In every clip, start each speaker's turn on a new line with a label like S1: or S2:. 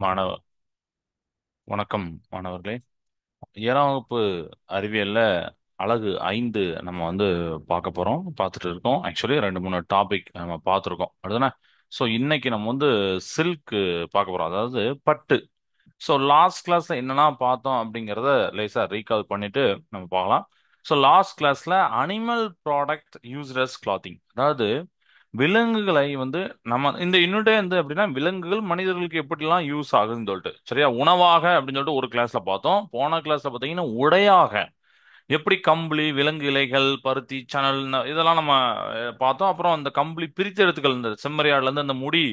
S1: மாணவ வணக்கம் மாணவர்களே. 7ஆம் வகுப்பு அறிவியல்ல அலகு 5 நம்ம பார்க்க போறோம், பார்த்துட்டு இருக்கோம். ஆக்சுவலி 2 3 டாபிக் நம்ம பார்த்துருக்கோம் அப்படிதானே. ஸோ இன்னைக்கு நம்ம சில்க் பார்க்க போறோம், அதாவது பட்டு. ஸோ லாஸ்ட் கிளாஸ்ல என்னெல்லாம் பார்த்தோம் அப்படிங்கிறத லேசா ரீகால் பண்ணிட்டு நம்ம பார்க்கலாம். ஸோ லாஸ்ட் கிளாஸ்ல அனிமல் ப்ராடக்ட் யூஸ்ட் கிளாத்திங், அதாவது விலங்குகளை நம்ம இந்த யூனிட்டே அப்படின்னா விலங்குகள் மனிதர்களுக்கு எப்படிலாம் யூஸ் ஆகுதுன்னு சொல்லிட்டு, சரியா, உணவாக அப்படின்னு சொல்லிட்டு ஒரு கிளாஸ்ல பார்த்தோம். போன கிளாஸ்ல பார்த்தீங்கன்னா உடையாக எப்படி கம்பளி, விலங்கு இலைகள், பருத்தி, சணல் இதெல்லாம் நம்ம பார்த்தோம். அப்புறம் அந்த கம்பளி பிரித்து எடுத்துக்கள், இந்த செம்மறியாடுல இருந்து அந்த முடி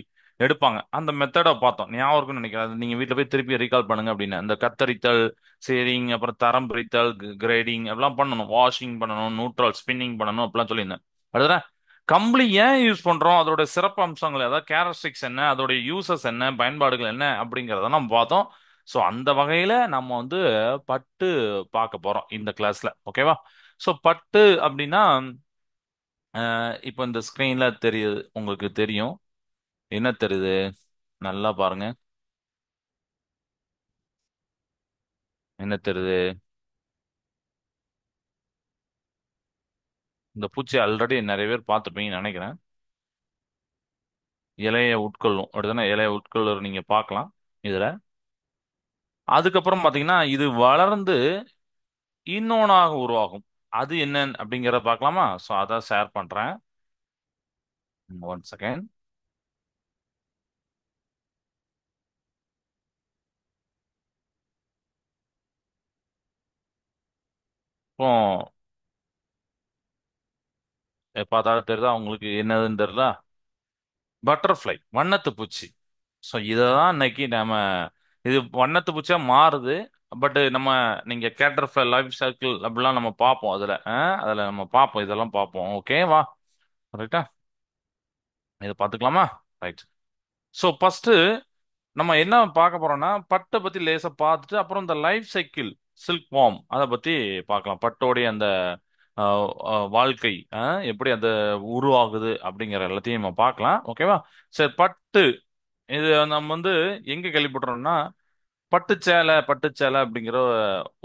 S1: எடுப்பாங்க, அந்த மெத்தடை பார்த்தோம். ஞாபகம் இருக்குன்னு நினைக்கிறேன். அது நீங்க வீட்ல போய் திருப்பி ரீகால் பண்ணுங்க. அப்படின்னு அந்த கத்தரித்தல், சேரிங், அப்புறம் தரம் பிரித்தல், கிரேடிங் எல்லாம் பண்ணணும், வாஷிங் பண்ணணும், நியூட்ரல் ஸ்பின்னிங் பண்ணணும் அப்படிலாம் சொல்லியிருந்தேன். அடுத்த கம்பளி ஏன் யூஸ் பண்றோம், அதோட சிறப்பு அம்சங்கள், அதாவது கேரக்டரிஸ்டிக்ஸ் என்ன, அதோட யூசஸ் என்ன, பயன்பாடுகள் என்ன அப்படிங்கறத நம்ம பார்த்தோம். ஸோ அந்த வகையில நம்ம பட்டு பார்க்க போறோம் இந்த கிளாஸ்ல. ஓகேவா? ஸோ பட்டு அப்படின்னா இப்போ இந்த ஸ்கிரீன்ல தெரியுது, உங்களுக்கு தெரியும். என்ன தெரியுது? நல்லா பாருங்க. என்ன தெரியுது? இந்த பூச்சி ஆல்ரெடி நிறைய பேர் பார்த்துருப்பீங்கன்னு நினைக்கிறேன். இலையை உட்கொள்ளும் அப்படிதானே, இலையை உட்கொள்ளுற நீங்க பார்க்கலாம் இதுல. அதுக்கப்புறம் பாத்தீங்கன்னா இது வளர்ந்து இன்னொன்னாக உருவாகும். அது என்னன்னு அப்படிங்கறத பார்க்கலாமா? ஸோ அதான் ஷேர் பண்றேன். One second. இப்போ பார்த்தா தெரியுதா உங்களுக்கு என்னதுன்னு தெரியல? பட்டர்ஃப்ளை, வண்ணத்து பூச்சி. ஸோ இதை தான் இன்னைக்கு நம்ம, இது வண்ணத்து பூச்சியா மாறுது. பட் நம்ம, நீங்க கேட்டர்ஃப்ளை லைஃப் சைக்கிள் அப்படிலாம் நம்ம பார்ப்போம் அதுல. அதுல நம்ம பார்ப்போம், இதெல்லாம் பார்ப்போம். ஓகே வா, ரைட்டா, இதை பார்த்துக்கலாமா? ரைட். ஸோ ஃபர்ஸ்ட் நம்ம என்ன பார்க்க போறோம்னா பட்டை பத்தி லேசா பார்த்துட்டு அப்புறம் இந்த லைஃப் சைக்கிள், சில்க் வார்ம் அதை பத்தி பார்க்கலாம். பட்டோடைய அந்த வாழ்க்கை எப்படி அது உருவாகுது அப்படிங்கிற எல்லாத்தையும் நம்ம பார்க்கலாம். ஓகேவா? சரி, பட்டு இது நம்ம எங்க கேள்விப்பட்டிருக்கோம்னா பட்டுச்சேலை, பட்டுச்சேலை அப்படிங்கிற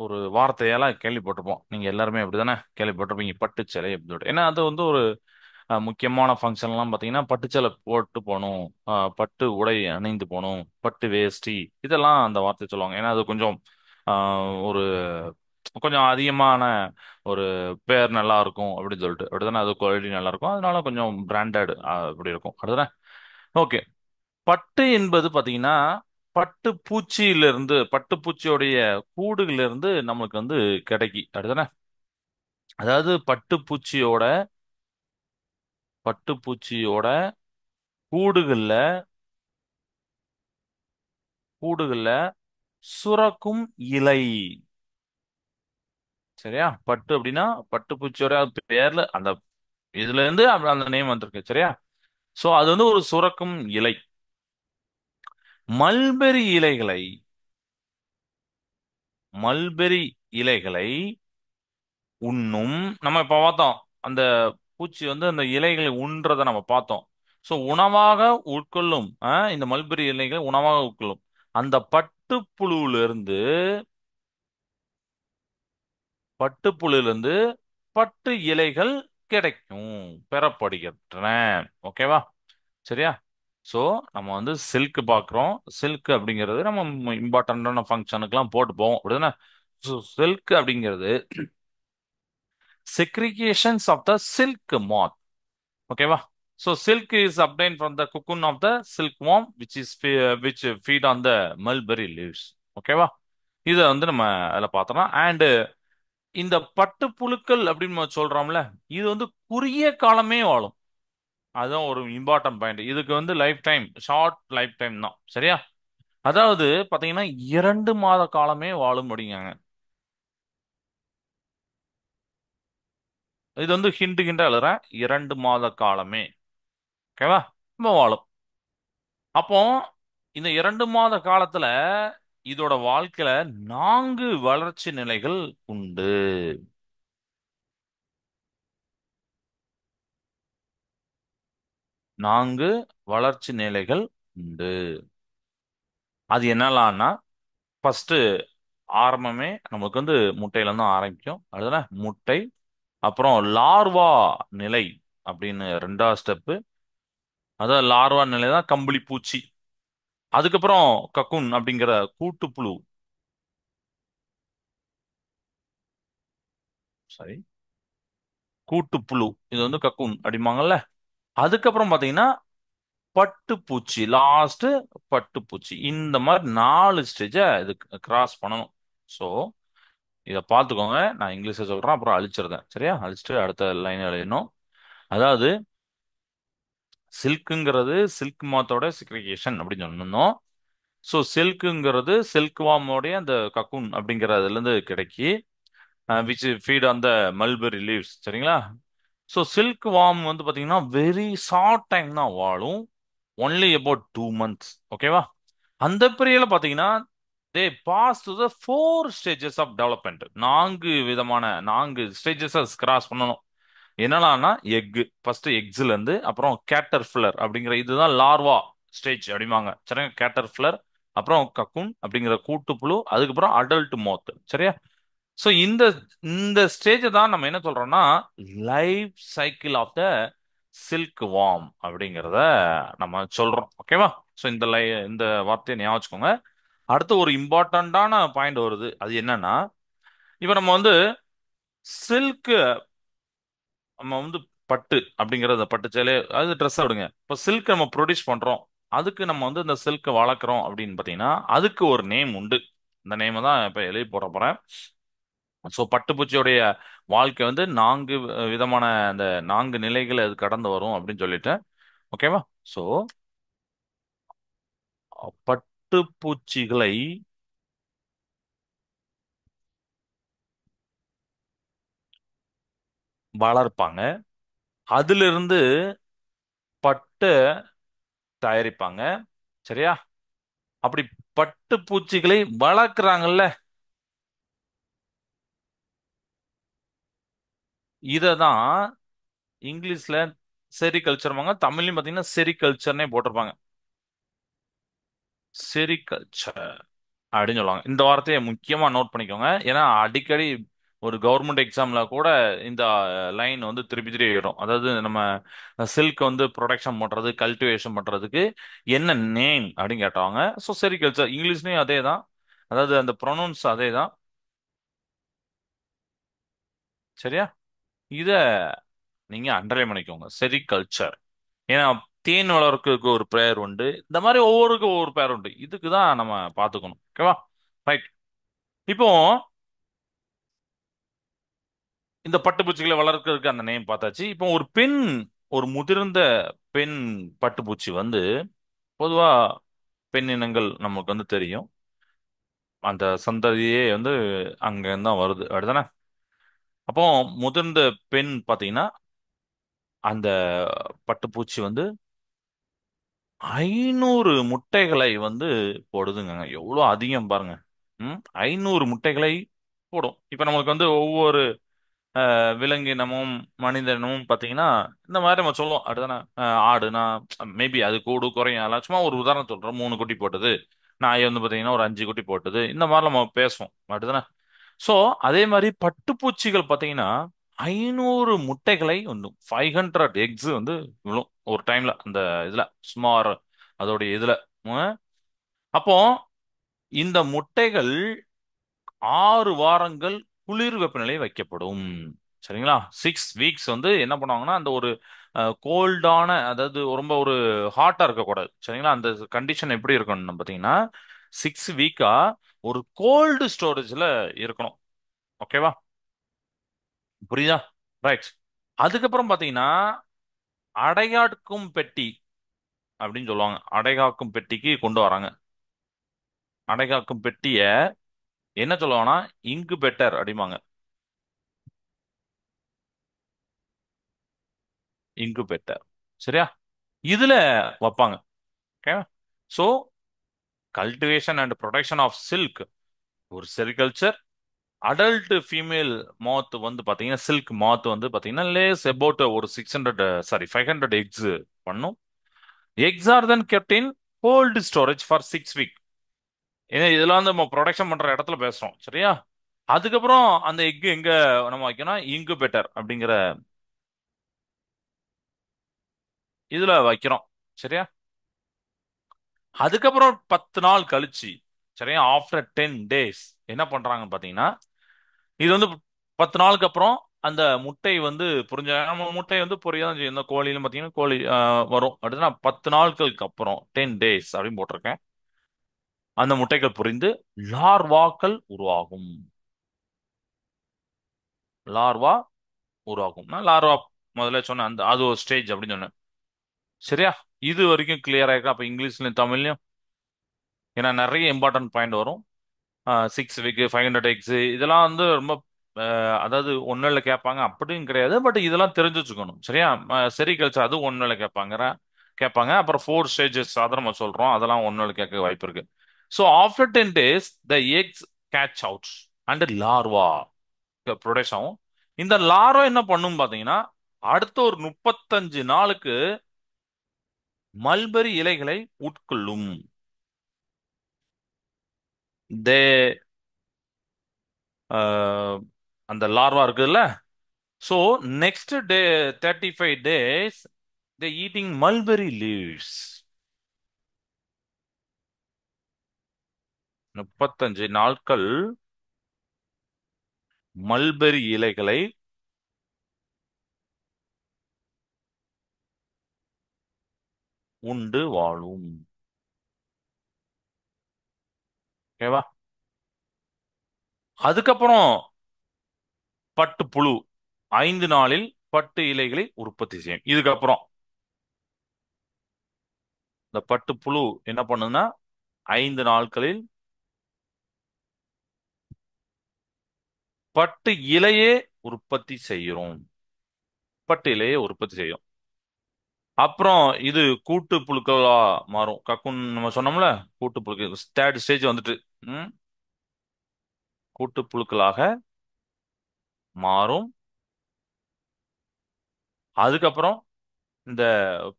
S1: ஒரு வார்த்தையெல்லாம் கேள்விப்பட்டிருப்போம். நீங்க எல்லாருமே அப்படிதானே கேள்விப்பட்டிருப்பீங்க, பட்டுச்சேலை அப்படின்னு சொல்லிட்டு. ஏன்னா அது ஒரு முக்கியமான ஃபங்க்ஷன்லாம் பார்த்தீங்கன்னா பட்டுச்சேலை போட்டு போகணும், பட்டு உடை அணிந்து போகணும், பட்டு வேஷ்டி, இதெல்லாம் அந்த வார்த்தை சொல்லுவாங்க. ஏன்னா அது கொஞ்சம் ஒரு கொஞ்சம் அதிகமான ஒரு பேர் நல்லா இருக்கும் அப்படின்னு சொல்லிட்டு, அப்படிதானே, அது குவாலிட்டி நல்லா இருக்கும், அதனால கொஞ்சம் பிராண்டட் அப்படி இருக்கும், அப்படிதானே. ஓகே. பட்டு என்பது பாத்தீங்கன்னா பட்டு பூச்சியிலிருந்து, பட்டு பூச்சியோடைய கூடுகளிலிருந்து நம்மளுக்கு கிடைக்கி, அப்படிதானே. அதாவது பட்டு பூச்சியோட கூடுகள்ல கூடுகள்ல சுரக்கும் இலை. சரியா? பட்டு அப்படின்னா பட்டு பூச்சியோட பேர்ல அந்த இதுல இருந்து அந்த நேம் வந்திருக்கு. சரியா? சோ அது ஒரு சுரக்கும் இலை. மல்பெரி இலைகளை மல்பெரி இலைகளை உண்ணும். நம்ம இப்ப பார்த்தோம், அந்த பூச்சி அந்த இலைகளை உண்றதை நம்ம பார்த்தோம். சோ உணவாக உட்கொள்ளும். இந்த மல்பெரி இலைகளை உணவாக உட்கொள்ளும். அந்த பட்டுப்புழுல இருந்து பட்டு இலைகள் கிடைக்கும், பெறப்படுகின்றன. ஓகேவா? சரியா? சோ நம்ம சில்க் பார்க்குறோம். சில்க் அப்படிங்கிறது நம்ம இம்பார்ட்டன்டான ஃபங்க்ஷனுக்குலாம் போட்டு போவோம், அப்படிதானே. சில்க் அப்படிங்கிறது செக்ரிகேஷன்ஸ் ஆஃப் த சில்க் மாத். ஓகேவா? So silk is obtained from the cocoon of the silkworm which feed on the mulberry leaves. ஓகேவா? இதை நம்ம அதில் பார்த்தோம்னா அண்ட் இந்த பட்டு புழுக்கள் அப்படின்னு நம்ம சொல்றோம்ல, இது குறுகிய காலமே வாழும். அதுதான் ஒரு இம்பார்ட்டன்ட் பாயிண்ட். இதுக்கு life time short life time தான். சரியா? அதாவது பாத்தீங்கன்னா 2 மாத காலமே வாழும் அப்படிங்காங்க. இது ஹிண்ட் ஹிண்டா எழுதுறேன், 2 மாத காலமே. ஓகேவா? நம்ம வாழும். அப்போ இந்த 2 மாத காலத்துல இதோட வாழ்க்கையில 4 வளர்ச்சி நிலைகள் உண்டு. 4 வளர்ச்சி நிலைகள் உண்டு. அது என்னலாம்னா ஃபர்ஸ்ட் ஆரம்பமே நமக்கு வந்து முட்டையில இருந்து ஆரம்பிக்கும். அதுதானே முட்டை, அப்புறம் லார்வா நிலை அப்படின்னு ரெண்டாவது ஸ்டெப்பு. அதாவது லார்வா நிலை தான் கம்பளி பூச்சி. அதுக்கப்புறம் கக்குன் அப்படிங்கிற கூட்டுப்புழு. சாரி, கூட்டுப்புழு. இது வந்து கக்குன் அப்படிம்பாங்கல்ல. அதுக்கப்புறம் பாத்தீங்கன்னா பட்டுப்பூச்சி லாஸ்ட். பட்டுப்பூச்சி இந்த மாதிரி 4 ஸ்டேஜை இது கிராஸ் பண்ணணும். ஸோ இதை பார்த்துக்கோங்க. நான் இங்கிலீஷ்ல சொல்றேன், அப்புறம் அழிச்சிருந்தேன். சரியா? அழிச்சிட்டு அடுத்த லைன் எழுதணும். அதாவது சில்க்குங்கிறது சில்க் மாத்தோட சிக்ரிகேஷன் அப்படின்னு சொன்னோம். ஸோ சில்க்குங்கிறது சில்க் வாமோடைய அந்த கக்குன் அப்படிங்கிறதுல இருந்து கிடைக்கி விச் ஃபீட் அந்த மல்பெரி லீவ்ஸ். சரிங்களா? ஸோ சில்க் வார்ம் வந்து பார்த்தீங்கன்னா வெரி ஷார்ட் டைம் தான் வாழும். Only about 2 months. ஓகேவா? அந்த பீரியட்ல பார்த்தீங்கன்னா they pass to the 4 stages of development. 4 stages cross பண்ணணும். என்னலான்னா எக், ஃபர்ஸ்ட் எக்ஸ்ல இருந்து அப்புறம் கேட்டர் ஃபில்லர் அப்படிங்கிற இதுதான் லார்வா ஸ்டேஜ் அப்படிம்பாங்க. சரியா? கேட்டர் ஃபில்லர், அப்புறம் கக்குன் அப்படிங்கிற கூட்டுப்புழு, அதுக்கப்புறம் அடல்ட் மோத். சரியா? ஸோ இந்த இந்த ஸ்டேஜை தான் நம்ம என்ன சொல்றோம்னா life cycle of the silkworm அப்படிங்கிறத நம்ம சொல்றோம். ஓகேவா? ஸோ இந்த வார்த்தையை ஞாபகம் வச்சுக்கோங்க. அடுத்து ஒரு இம்பார்ட்டண்டான பாயிண்ட் வருது. அது என்னன்னா இப்போ நம்ம வந்து சில்க், நம்ம வந்து பட்டு அப்படிங்கறத பட்டு சேலை அது ட்ரெஸ் விடுங்க. இப்போ சில்க் நம்ம ப்ரொடியூஸ் பண்றோம். அதுக்கு நம்ம வந்து இந்த சில்க் வளர்க்குறோம் அப்படின்னு பார்த்தீங்கன்னா அதுக்கு ஒரு நேம் உண்டு. இந்த நேம் தான் இப்போ எழுதி போட போறேன். ஸோ பட்டுப்பூச்சியோடைய வாழ்க்கை வந்து 4 விதமான அந்த 4 நிலைகள் அது கடந்து வரும் அப்படின்னு சொல்லிட்டேன். ஓகேவா? ஸோ பட்டுப்பூச்சிகளை வளர்ப்பாங்க. அதிலிருந்து பட்டு தயாரிப்பாங்க. சரியா? அப்படி பட்டுப்பூச்சிகளை வளர்க்குறாங்கல்ல, இதை தான் இங்கிலீஷ்ல செரிகல்ச்சர்வாங்க. தமிழ்லையும் பார்த்தீங்கன்னா செரிகல்ச்சர்னே போட்டிருப்பாங்க. செரிகல்ச்சர் அப்படின்னு சொல்லுவாங்க. இந்த வார்த்தையை முக்கியமா நோட் பண்ணிக்கோங்க. ஏன்னா அடிக்கடி ஒரு கவர்மெண்ட் எக்ஸாம்ல கூட இந்த லைன் வந்து திருப்பி திருப்பி வரும். அதாவது நம்ம சில்க் வந்து ப்ரொடக்ஷன் பண்றது, கல்டிவேஷன் பண்றதுக்கு என்ன நேம் அப்படின்னு கேட்டாங்க. ஸோ செரிகல்ச்சர் இங்கிலீஷ்லயும் அதே தான். அதாவது அந்த ப்ரொனவுன்ஸ் அதே தான். சரியா? இத நீங்க அண்டர்லைன் பண்ணிக்கோங்க, செரிகல்ச்சர். ஏன்னா தேன் வளர்க்கறதுக்கு ஒரு பெயர் உண்டு. இந்த மாதிரி ஒவ்வொருக்கும் ஒவ்வொரு பெயர் உண்டு. இதுக்கு தான் நம்ம பார்த்துக்கணும். ஓகேவா? ரைட். இப்போ இந்த பட்டுப்பூச்சிகளை வளர்க்கறதுக்கு அந்த நேம் பார்த்தாச்சு. இப்போ ஒரு பெண், ஒரு முதிர்ந்த பெண் பட்டுப்பூச்சி வந்து பொதுவா பெண் இனங்கள் நமக்கு வந்து தெரியும். அந்த சந்ததியே வந்து அங்க தான் வருது அப்படிதானே? அப்போ முதிர்ந்த பெண் பாத்தீங்கன்னா அந்த பட்டுப்பூச்சி வந்து 500 முட்டைகளை வந்து போடுதுங்க. எவ்வளவு அதிகம் பாருங்க. 500 முட்டைகளை போடும். இப்ப நம்மளுக்கு வந்து ஒவ்வொரு விலங்கினமும் மனிதனமும் பாத்தீங்கன்னா இந்த மாதிரி நம்ம சொல்லுவோம். அடுத்தானே ஆடுனா மேபி அது கூடு குறையும். அதெல்லாம் சும்மா ஒரு உதாரணம் சொல்றோம். 3 குட்டி போட்டது. நாய் வந்து பாத்தீங்கன்னா ஒரு 5 குட்டி போட்டது. இந்த மாதிரி நம்ம பேசுவோம். அடுத்தானே? சோ அதே மாதிரி பட்டுப்பூச்சிகள் பாத்தீங்கன்னா 500 முட்டைகளை வந்து 500 eggs வந்து விழும் ஒரு டைம்ல. அந்த இதுல சுமார் அதோடைய இதுல உம். அப்போ இந்த முட்டைகள் 6 வாரங்கள் குளிர் வெப்பநிலை வைக்கப்படும். சரிங்களா? 6 வீக்ஸ் வந்து என்ன பண்ணுவாங்கன்னா அந்த ஒரு கோல்டான, அதாவது ரொம்ப ஒரு ஹாட்டா இருக்கக்கூடாது. சரிங்களா? அந்த கண்டிஷன் எப்படி இருக்கணும் பார்த்தீங்கன்னா 6 வீக்கா ஒரு கோல்டு ஸ்டோரேஜ்ல இருக்கணும். ஓகேவா? புரியுதா? ரைட். அதுக்கப்புறம் பார்த்தீங்கன்னா அடைகாக்கும் பெட்டி அப்படின்னு சொல்லுவாங்க. அடைகாக்கும் பெட்டிக்கு கொண்டு வராங்க. அடைகாக்கும் பெட்டிய என்ன சொல்லுவாங்கன்னா இன்குபேட்டர் அப்படிம்பாங்க. இன்குபேட்டர். சரியா? இதுல வைப்பாங்க. Okay. So cultivation and production of silk ஒரு செரிகல்ச்சர். அடல்ட் ஃபீமேல் மாத் வந்து பாத்தீங்கன்னா சில்க் மாத் வந்து பாத்தீங்கன்னா லேஸ் அபவுட் ஒரு 500 எக்ஸ் பண்ணும். Eggs are then kept in cold storage for 6 week. ஏன்னா இதெல்லாம் வந்து நம்ம ப்ரொடக்ஷன் பண்ற இடத்துல பேசுறோம், சரியா? அதுக்கப்புறம் அந்த எக் எங்க நம்ம வைக்கணும், இன்குபேட்டர் அப்படிங்கிற இதுல வைக்கிறோம், சரியா? அதுக்கப்புறம் 10 நாள் கழிச்சு, சரியா, ஆஃப்டர் 10 டேஸ் என்ன பண்றாங்கன்னு பாத்தீங்கன்னா, இது வந்து 10 நாளுக்கு அப்புறம் அந்த முட்டை வந்து புரிஞ்ச நம்ம முட்டை வந்து பொரியா தான் செய்யும். இந்த கோழியிலும் பாத்தீங்கன்னா கோழி வரும். அடுத்து நான் 10 நாட்களுக்கு அப்புறம் 10 டேஸ் அப்படின்னு போட்டிருக்கேன். அந்த முட்டைகள் புரிந்து லார்வாக்கள் உருவாகும். லார்வா உருவாகும். நான் லார்வா முதல்ல சொன்னேன், அந்த அது ஒரு ஸ்டேஜ் அப்படின்னு சொன்னேன், சரியா? இது வரைக்கும் கிளியர் ஆயிருக்கு. அப்ப இங்கிலீஷ்லயும் தமிழ்லயும், ஏன்னா நிறைய இம்பார்ட்டன்ட் பாயிண்ட் வரும். 6 வீக் 500 எக்ஸ் இதெல்லாம் வந்து ரொம்ப அதாவது ஒன்னுல கேட்பாங்க அப்படின்னு கிடையாது. பட் இதெல்லாம் தெரிஞ்சு வச்சுக்கணும், சரியா? செரிகல்ச்சர் அது ஒன்னுல கேட்பாங்க. அப்புறம் 4 ஸ்டேஜஸ் அதை நம்ம சொல்றோம், அதெல்லாம் ஒன்னுல கேட்க வாய்ப்பு இருக்கு. So after 10 days the X catch out and larva produce ஆகும். இந்த லார்வா என்ன பண்ணும் பாத்தீங்கன்னா, அடுத்த ஒரு 35 நாளுக்கு மல்பெரி இலைகளை உட்கொள்ளும். தே அந்த லார்வா இருக்குல்ல. So next day 35 days the eating mulberry leaves. 35 நாட்கள் மல்பெரி இலைகளை உண்டு வாழும். ஓகேவா? அதுக்கப்புறம் பட்டுப்புழு 5 நாளில் பட்டு இலைகளை உற்பத்தி செய்யும். இதுக்கப்புறம் இந்த பட்டுப்புழு என்ன பண்ணுதுன்னா, 5 நாட்களில் பட்டு இலையே உற்பத்தி செய்கிறோம். பட்டு இலையை உற்பத்தி செய்யும். அப்புறம் இது கூட்டு புழுக்களா மாறும். கக்குன் நம்ம சொன்னோம்ல, கூட்டு புழுக்கள் 3rd ஸ்டேஜ் வந்துட்டு. ம், கூட்டு புழுக்களாக மாறும். அதுக்கப்புறம் இந்த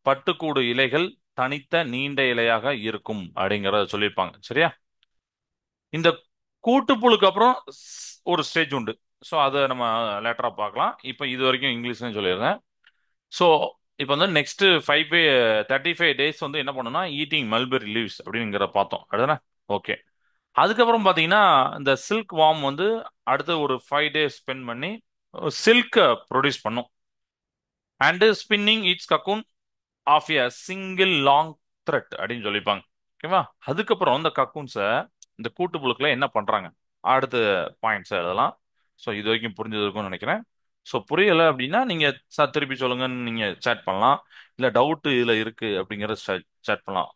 S1: பட்டுக்கூடு இலைகள் தனித்த நீண்ட இலையாக இருக்கும் அப்படிங்கறத சொல்லியிருப்பாங்க, சரியா? இந்த கூட்டுப்புழுக்கு அப்புறம் ஒரு ஸ்டேஜ் உண்டு. ஸோ அதை நம்ம லேட்டரா பார்க்கலாம். இப்போ இது வரைக்கும் இங்கிலீஷ்லயும் சொல்லிடுறேன். ஸோ இப்போ வந்து நெக்ஸ்ட் 35 டேஸ் வந்து என்ன பண்ணணும்னா, ஈட்டிங் மல்பெரி லீவ்ஸ் அப்படிங்கிற பார்த்தோம், அதுதானே? ஓகே. அதுக்கப்புறம் பார்த்தீங்கன்னா, இந்த சில்க் வார்ம் வந்து அடுத்த ஒரு 5 டேஸ் ஸ்பெண்ட் பண்ணி சில்கை ப்ரொடியூஸ் பண்ணும். And spinning its cocoon of a single long thread அப்படின்னு சொல்லிப்பாங்க, ஓகேவா? அதுக்கப்புறம் இந்த கக்கூன்ஸை இந்த கூட்டுப்புழுக்களை என்ன பண்றாங்க, அடுத்த பாயிண்ட்ஸ் அதெல்லாம். ஸோ இது வரைக்கும் புரிஞ்சது இருக்கும்னு நினைக்கிறேன். ஸோ புரியலை அப்படின்னா நீங்க திருப்பி சொல்லுங்கன்னு நீங்க சேட் பண்ணலாம். இல்ல டவுட் இதுல இருக்கு அப்படிங்கறத சேட் பண்ணலாம்.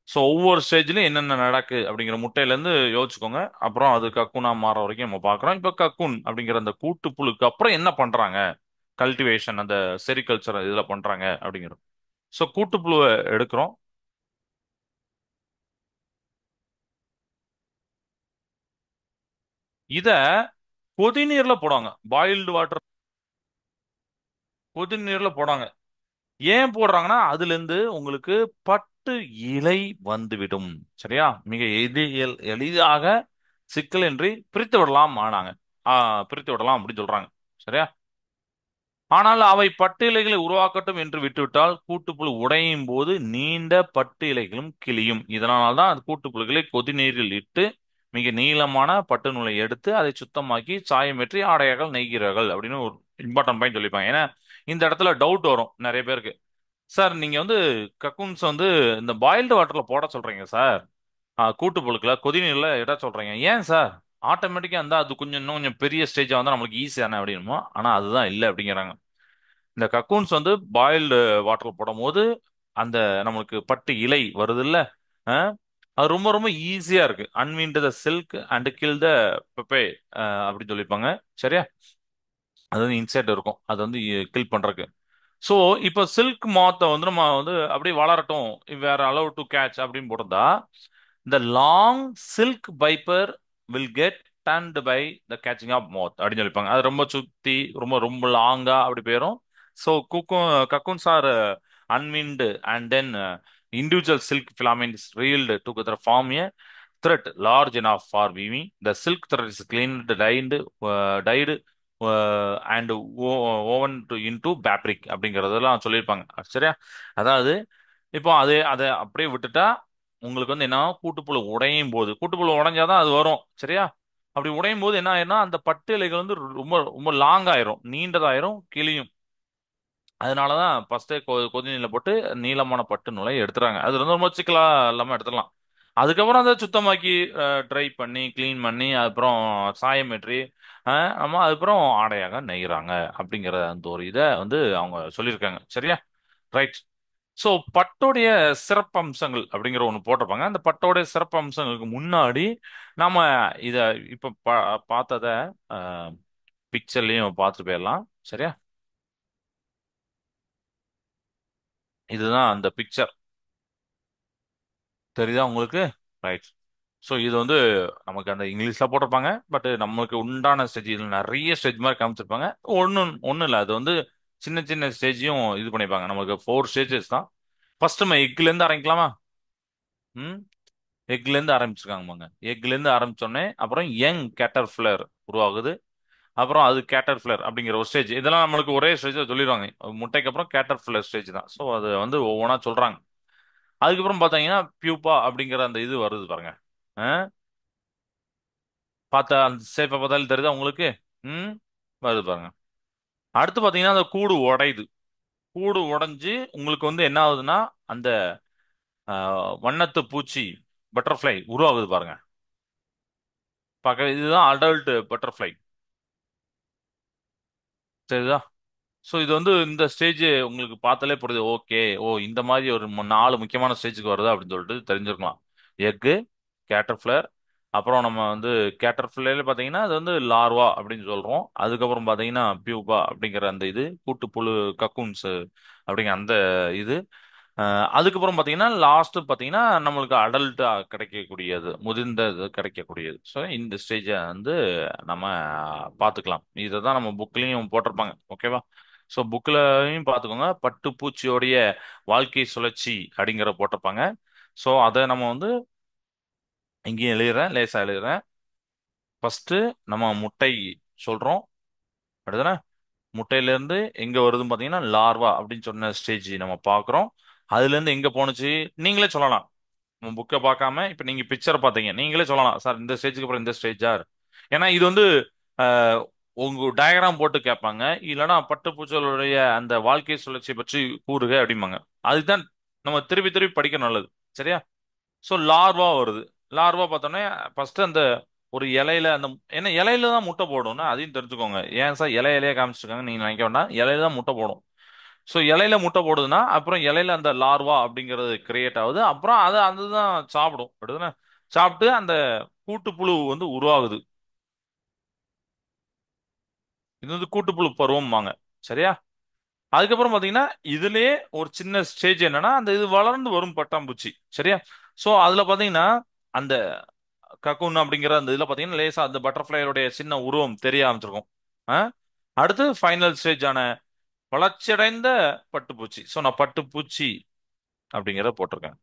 S1: ஸோ ஒவ்வொரு ஸ்டேஜ்லயும் என்னென்ன நடக்கு அப்படிங்கிற முட்டையில இருந்து யோசிச்சுக்கோங்க. அப்புறம் அது கக்கூனா மாற வரைக்கும் நம்ம பார்க்குறோம். இப்போ கக்கூன் அப்படிங்கிற அந்த கூட்டுப்புழுக்கு அப்புறம் என்ன பண்றாங்க, கல்டிவேஷன் அந்த செரிகல்ச்சர் இதுல பண்றாங்க அப்படிங்கிறது. ஸோ கூட்டுப்புழுவை எடுக்கிறோம். இத கொதிநீர்ல போடுவாங்க, பாயில்டு வாட்டர், கொதிநீர்ல போடுவாங்க. ஏன் போடுறாங்கன்னா, அதுல இருந்து உங்களுக்கு பட்டு இலை வந்துவிடும், சரியா? மிக எளிதாக சிக்கலின்றி பிரித்து விடலாம் ஆனாங்க. பிரித்து விடலாம் அப்படின்னு சொல்றாங்க, சரியா? ஆனால் அவை பட்டு இலைகளை உருவாக்கட்டும் என்று விட்டுவிட்டால் கூட்டுப்புழு உடையும் போது நீண்ட பட்டு இலைகளும் கிளியும். இதனால்தான் அது கூட்டுப்புழுக்களை கொதிநீரில் இட்டு மிக நீளமான பட்டு நூலை எடுத்து அதை சுத்தமாக்கி சாயமேற்றி ஆடையாக நெய்கிறார்கள் அப்படின்னு ஒரு இம்பார்ட்டன்ட் பாயிண்ட் சொல்லிப்பாங்க. ஏன்னா இந்த இடத்துல டவுட் வரும் நிறைய பேருக்கு. சார் நீங்க வந்து கக்கூன்ஸ் வந்து இந்த பாயில்டு வாட்டர்ல போட சொல்றீங்க சார், கூட்டு புழுக்கல கொதிநீர்ல இட சொல்றீங்க, ஏன் சார்? ஆட்டோமேட்டிக்கா இருந்தா அது கொஞ்சம் இன்னும் கொஞ்சம் பெரிய ஸ்டேஜா வந்தா நம்மளுக்கு ஈஸியான அப்படின்னுமோ, ஆனா அதுதான் இல்லை அப்படிங்கிறாங்க. இந்த கக்கூன்ஸ் வந்து பாயில்டு வாட்டர்ல போடும் போது அந்த நம்மளுக்கு பட்டு இலை வருது இல்ல, அஹ், அது ரொம்ப ரொம்ப ஈஸியா இருக்கு. Unwind the silk and kill the pupa அப்படின்னு சொல்லியிருப்பாங்க, சரியா? அது வந்து இன்செக்ட் இருக்கும், அது வந்து கில் பண்றதுக்கு. ஸோ இப்போ சில்க் மாத்தை வந்து நம்ம வந்து அப்படியே வளரட்டும், வேற அலோவ் டு கேட்ச் அப்படின்னு போட்டிருந்தா, இந்த long silk fibre will get turned by the catching of moth அப்படின்னு சொல்லிப்பாங்க. அது ரொம்ப சுத்தி ரொம்ப ரொம்ப லாங்கா அப்படி போயிடும். So cocoons are unwind and then individual silk filaments reeled together form a thread large enough for weaving. The silk thread is cleaned, dyed and woven into fabric அப்படிங்கறதெல்லாம் சொல்லியிருப்பாங்க. சரியா? அதாவது இப்போ அதை அப்படியே விட்டுட்டா உங்களுக்கு வந்து என்ன கூட்டுப்புழு உடையும் போது கூட்டுப்புழு உடைஞ்சாதான் அது வரும். சரியா? அப்படி உடையும் போது என்ன ஆயிரும்னா அந்த பட்டு இலைகள் வந்து ரொம்ப ரொம்ப லாங் ஆயிரும், நீண்டதாயிரும், கிளியும். அதனாலதான் ஃபர்ஸ்டே கொதிநீல போட்டு நீளமான பட்டு நூலை எடுத்துறாங்க. அது ரொம்ப ரொம்ப சிக்கலா இல்லாம எடுத்துடலாம். அதுக்கப்புறம் அதை சுத்தமாக்கி ட்ரை பண்ணி க்ளீன் பண்ணி அப்புறம் சாயம் ஏற்றி நம்ம அதுக்கப்புறம் ஆடையாக நெய்கிறாங்க அப்படிங்கிற அந்த ஒரு இதை வந்து அவங்க சொல்லியிருக்காங்க. சரியா? ரைட். ஸோ பட்டோடைய சிறப்பம்சங்கள் அப்படிங்கிற ஒன்று போட்டிருப்பாங்க. அந்த பட்டோடைய சிறப்பம்சங்களுக்கு முன்னாடி நாம இத இப்ப பார்த்தத பிக்சர்லயும் பார்த்துட்டு போயிடலாம். சரியா? இதுதான் அந்த பிக்சர். தெரியுதா உங்களுக்கு? ரைட். ஸோ இது வந்து நமக்கு அந்த இங்கிலீஷ்ல போட்டிருப்பாங்க. பட் நமக்கு உண்டான ஸ்டேஜ் இதில் நிறைய ஸ்டேஜ் மாதிரி காமிச்சிருப்பாங்க. ஒன்றும் இல்லை, அது வந்து சின்ன சின்ன ஸ்டேஜையும் இது பண்ணிப்பாங்க. நமக்கு 4 ஸ்டேஜஸ் தான். ஃபர்ஸ்ட் நம்ம எக்ல இருந்து ஆரம்பிக்கலாமா? ம். எக்ல இருந்து ஆரம்பிச்சிருக்காங்க. எக்ல இருந்து ஆரம்பிச்சோடனே அப்புறம் யங் கேட்டர்பில்லர் உருவாகுது. அப்புறம் அது கேட்டர்பில்லர் அப்படிங்கிற ஒரு ஸ்டேஜ். இதெல்லாம் நம்மளுக்கு ஒரே ஸ்டேஜ் சொல்லிடுவாங்க. முட்டைக்கு அப்புறம் கேட்டர்பில்லர் ஸ்டேஜ் தான். ஸோ அது வந்து ஒவ்வொன்றா சொல்றாங்க. அதுக்கப்புறம் பார்த்தீங்கன்னா பியூப்பா அப்படிங்கிற அந்த இது வருது பாருங்க. அஹ் பார்த்தா அந்த ஷேப்பை பார்த்தாலும் தெரியுதா உங்களுக்கு? ம். வருது பாருங்க. அடுத்து பார்த்தீங்கன்னா அந்த கூடு உடையுது. கூடு உடைஞ்சு உங்களுக்கு வந்து என்ன ஆகுதுன்னா அந்த வண்ணத்து பூச்சி பட்டர்ஃப்ளை உருவாகுது பாருங்க. இதுதான் அடல்ட் பட்டர்ஃப்ளை. சரிதா? ஸோ இது வந்து இந்த ஸ்டேஜ் உங்களுக்கு பார்த்தாலே புரியுது. ஓகே, ஓ இந்த மாதிரி ஒரு 4 முக்கியமான ஸ்டேஜுக்கு வருதா அப்படின்னு சொல்லிட்டு தெரிஞ்சிருக்கலாம். எக்கு, கேட்டர்ஃபிளர், அப்புறம் நம்ம வந்து கேட்டர்ஃபிளர்ல பார்த்தீங்கன்னா அது வந்து லார்வா அப்படின்னு சொல்றோம். அதுக்கப்புறம் பார்த்தீங்கன்னா பியூபா அப்படிங்கிற அந்த இது கூட்டுப்புழு கக்கூன்ஸ் அப்படிங்கிற அந்த இது. அதுக்கப்புறம் பார்த்தீங்கன்னா லாஸ்ட் பார்த்தீங்கன்னா நம்மளுக்கு அடல்ட்டா கிடைக்கக்கூடியது, முதிர்ந்த இது கிடைக்கக்கூடியது. ஸோ இந்த ஸ்டேஜை வந்து நம்ம பார்த்துக்கலாம். இதை தான் நம்ம புக்லயும் போட்டிருப்பாங்க. ஓகேவா? ஸோ புக்லயும் பார்த்துக்கோங்க. பட்டுப்பூச்சியோடைய வாழ்க்கை சுழற்சி அப்படிங்கிற போட்டிருப்பாங்க. ஸோ அதை நம்ம வந்து இங்கேயும் எழுதுறேன், லேசா எழுதுறேன். ஃபர்ஸ்ட் நம்ம முட்டை சொல்றோம். அடுத்தது முட்டையில இருந்து எங்க வருதுன்னு பாத்தீங்கன்னா லார்வா அப்படின்னு சொன்ன ஸ்டேஜ் நம்ம பாக்குறோம். அதுல இருந்து எங்க போனுச்சு நீங்களே சொல்லலாம். புக்கை பார்க்காம இப்ப நீங்க பிக்சரை பாத்தீங்க, நீங்களே சொல்லலாம் சார் இந்த ஸ்டேஜுக்கு அப்புறம் இந்த ஸ்டேஜா. ஏன்னா இது வந்து அஹ், உங்க டயக்ராம் போட்டு கேட்பாங்க. இல்லைன்னா பட்டுப்பூச்சிகளுடைய அந்த வாழ்க்கை சுழற்சியை பற்றி கூறுக அப்படிம்பாங்க. அதுதான் நம்ம திருப்பி திருப்பி படிக்க நல்லது. சரியா? ஸோ லார்வா வருது. லார்வா பார்த்தோன்னே ஃபர்ஸ்ட் அந்த ஒரு இலையில அந்த ஏன்னா இலையில தான் முட்டை போடும்னா அதையும் தெரிஞ்சுக்கோங்க. ஏன் சார் இலையிலேயே காமிச்சிருக்காங்க நீங்க நினைக்க வேண்டாம், இலையில தான் முட்டை போடும். ஸோ இலையில முட்டை போடுதுன்னா அப்புறம் இலையில அந்த லார்வா அப்படிங்கிறது கிரியேட் ஆகுது. அப்புறம் அதை அதுதான் சாப்பிடும். அடுதுன்னா சாப்பிட்டு அந்த கூட்டுப்புழு வந்து உருவாகுது. இது வந்து கூட்டுப்புழு பருவம்பாங்க. சரியா? அதுக்கப்புறம் பாத்தீங்கன்னா இதுலயே ஒரு சின்ன ஸ்டேஜ் என்னன்னா அந்த இது வளர்ந்து வரும் பட்டாம்பூச்சி. சரியா? ஸோ அதுல பாத்தீங்கன்னா அந்த கக்கூன் அப்படிங்கிற அந்த இதுல பாத்தீங்கன்னா லேசா அந்த பட்டர்ஃபிளையோடைய சின்ன உருவம் தெரிய ஆரம்பிச்சிருக்கும். ஆ? அடுத்து ஃபைனல் ஸ்டேஜ் ஆன வளர்ச்சியடைந்த பட்டுப்பூச்சி. ஸோ நான் பட்டுப்பூச்சி அப்படிங்கிறத போட்டிருக்கேன்.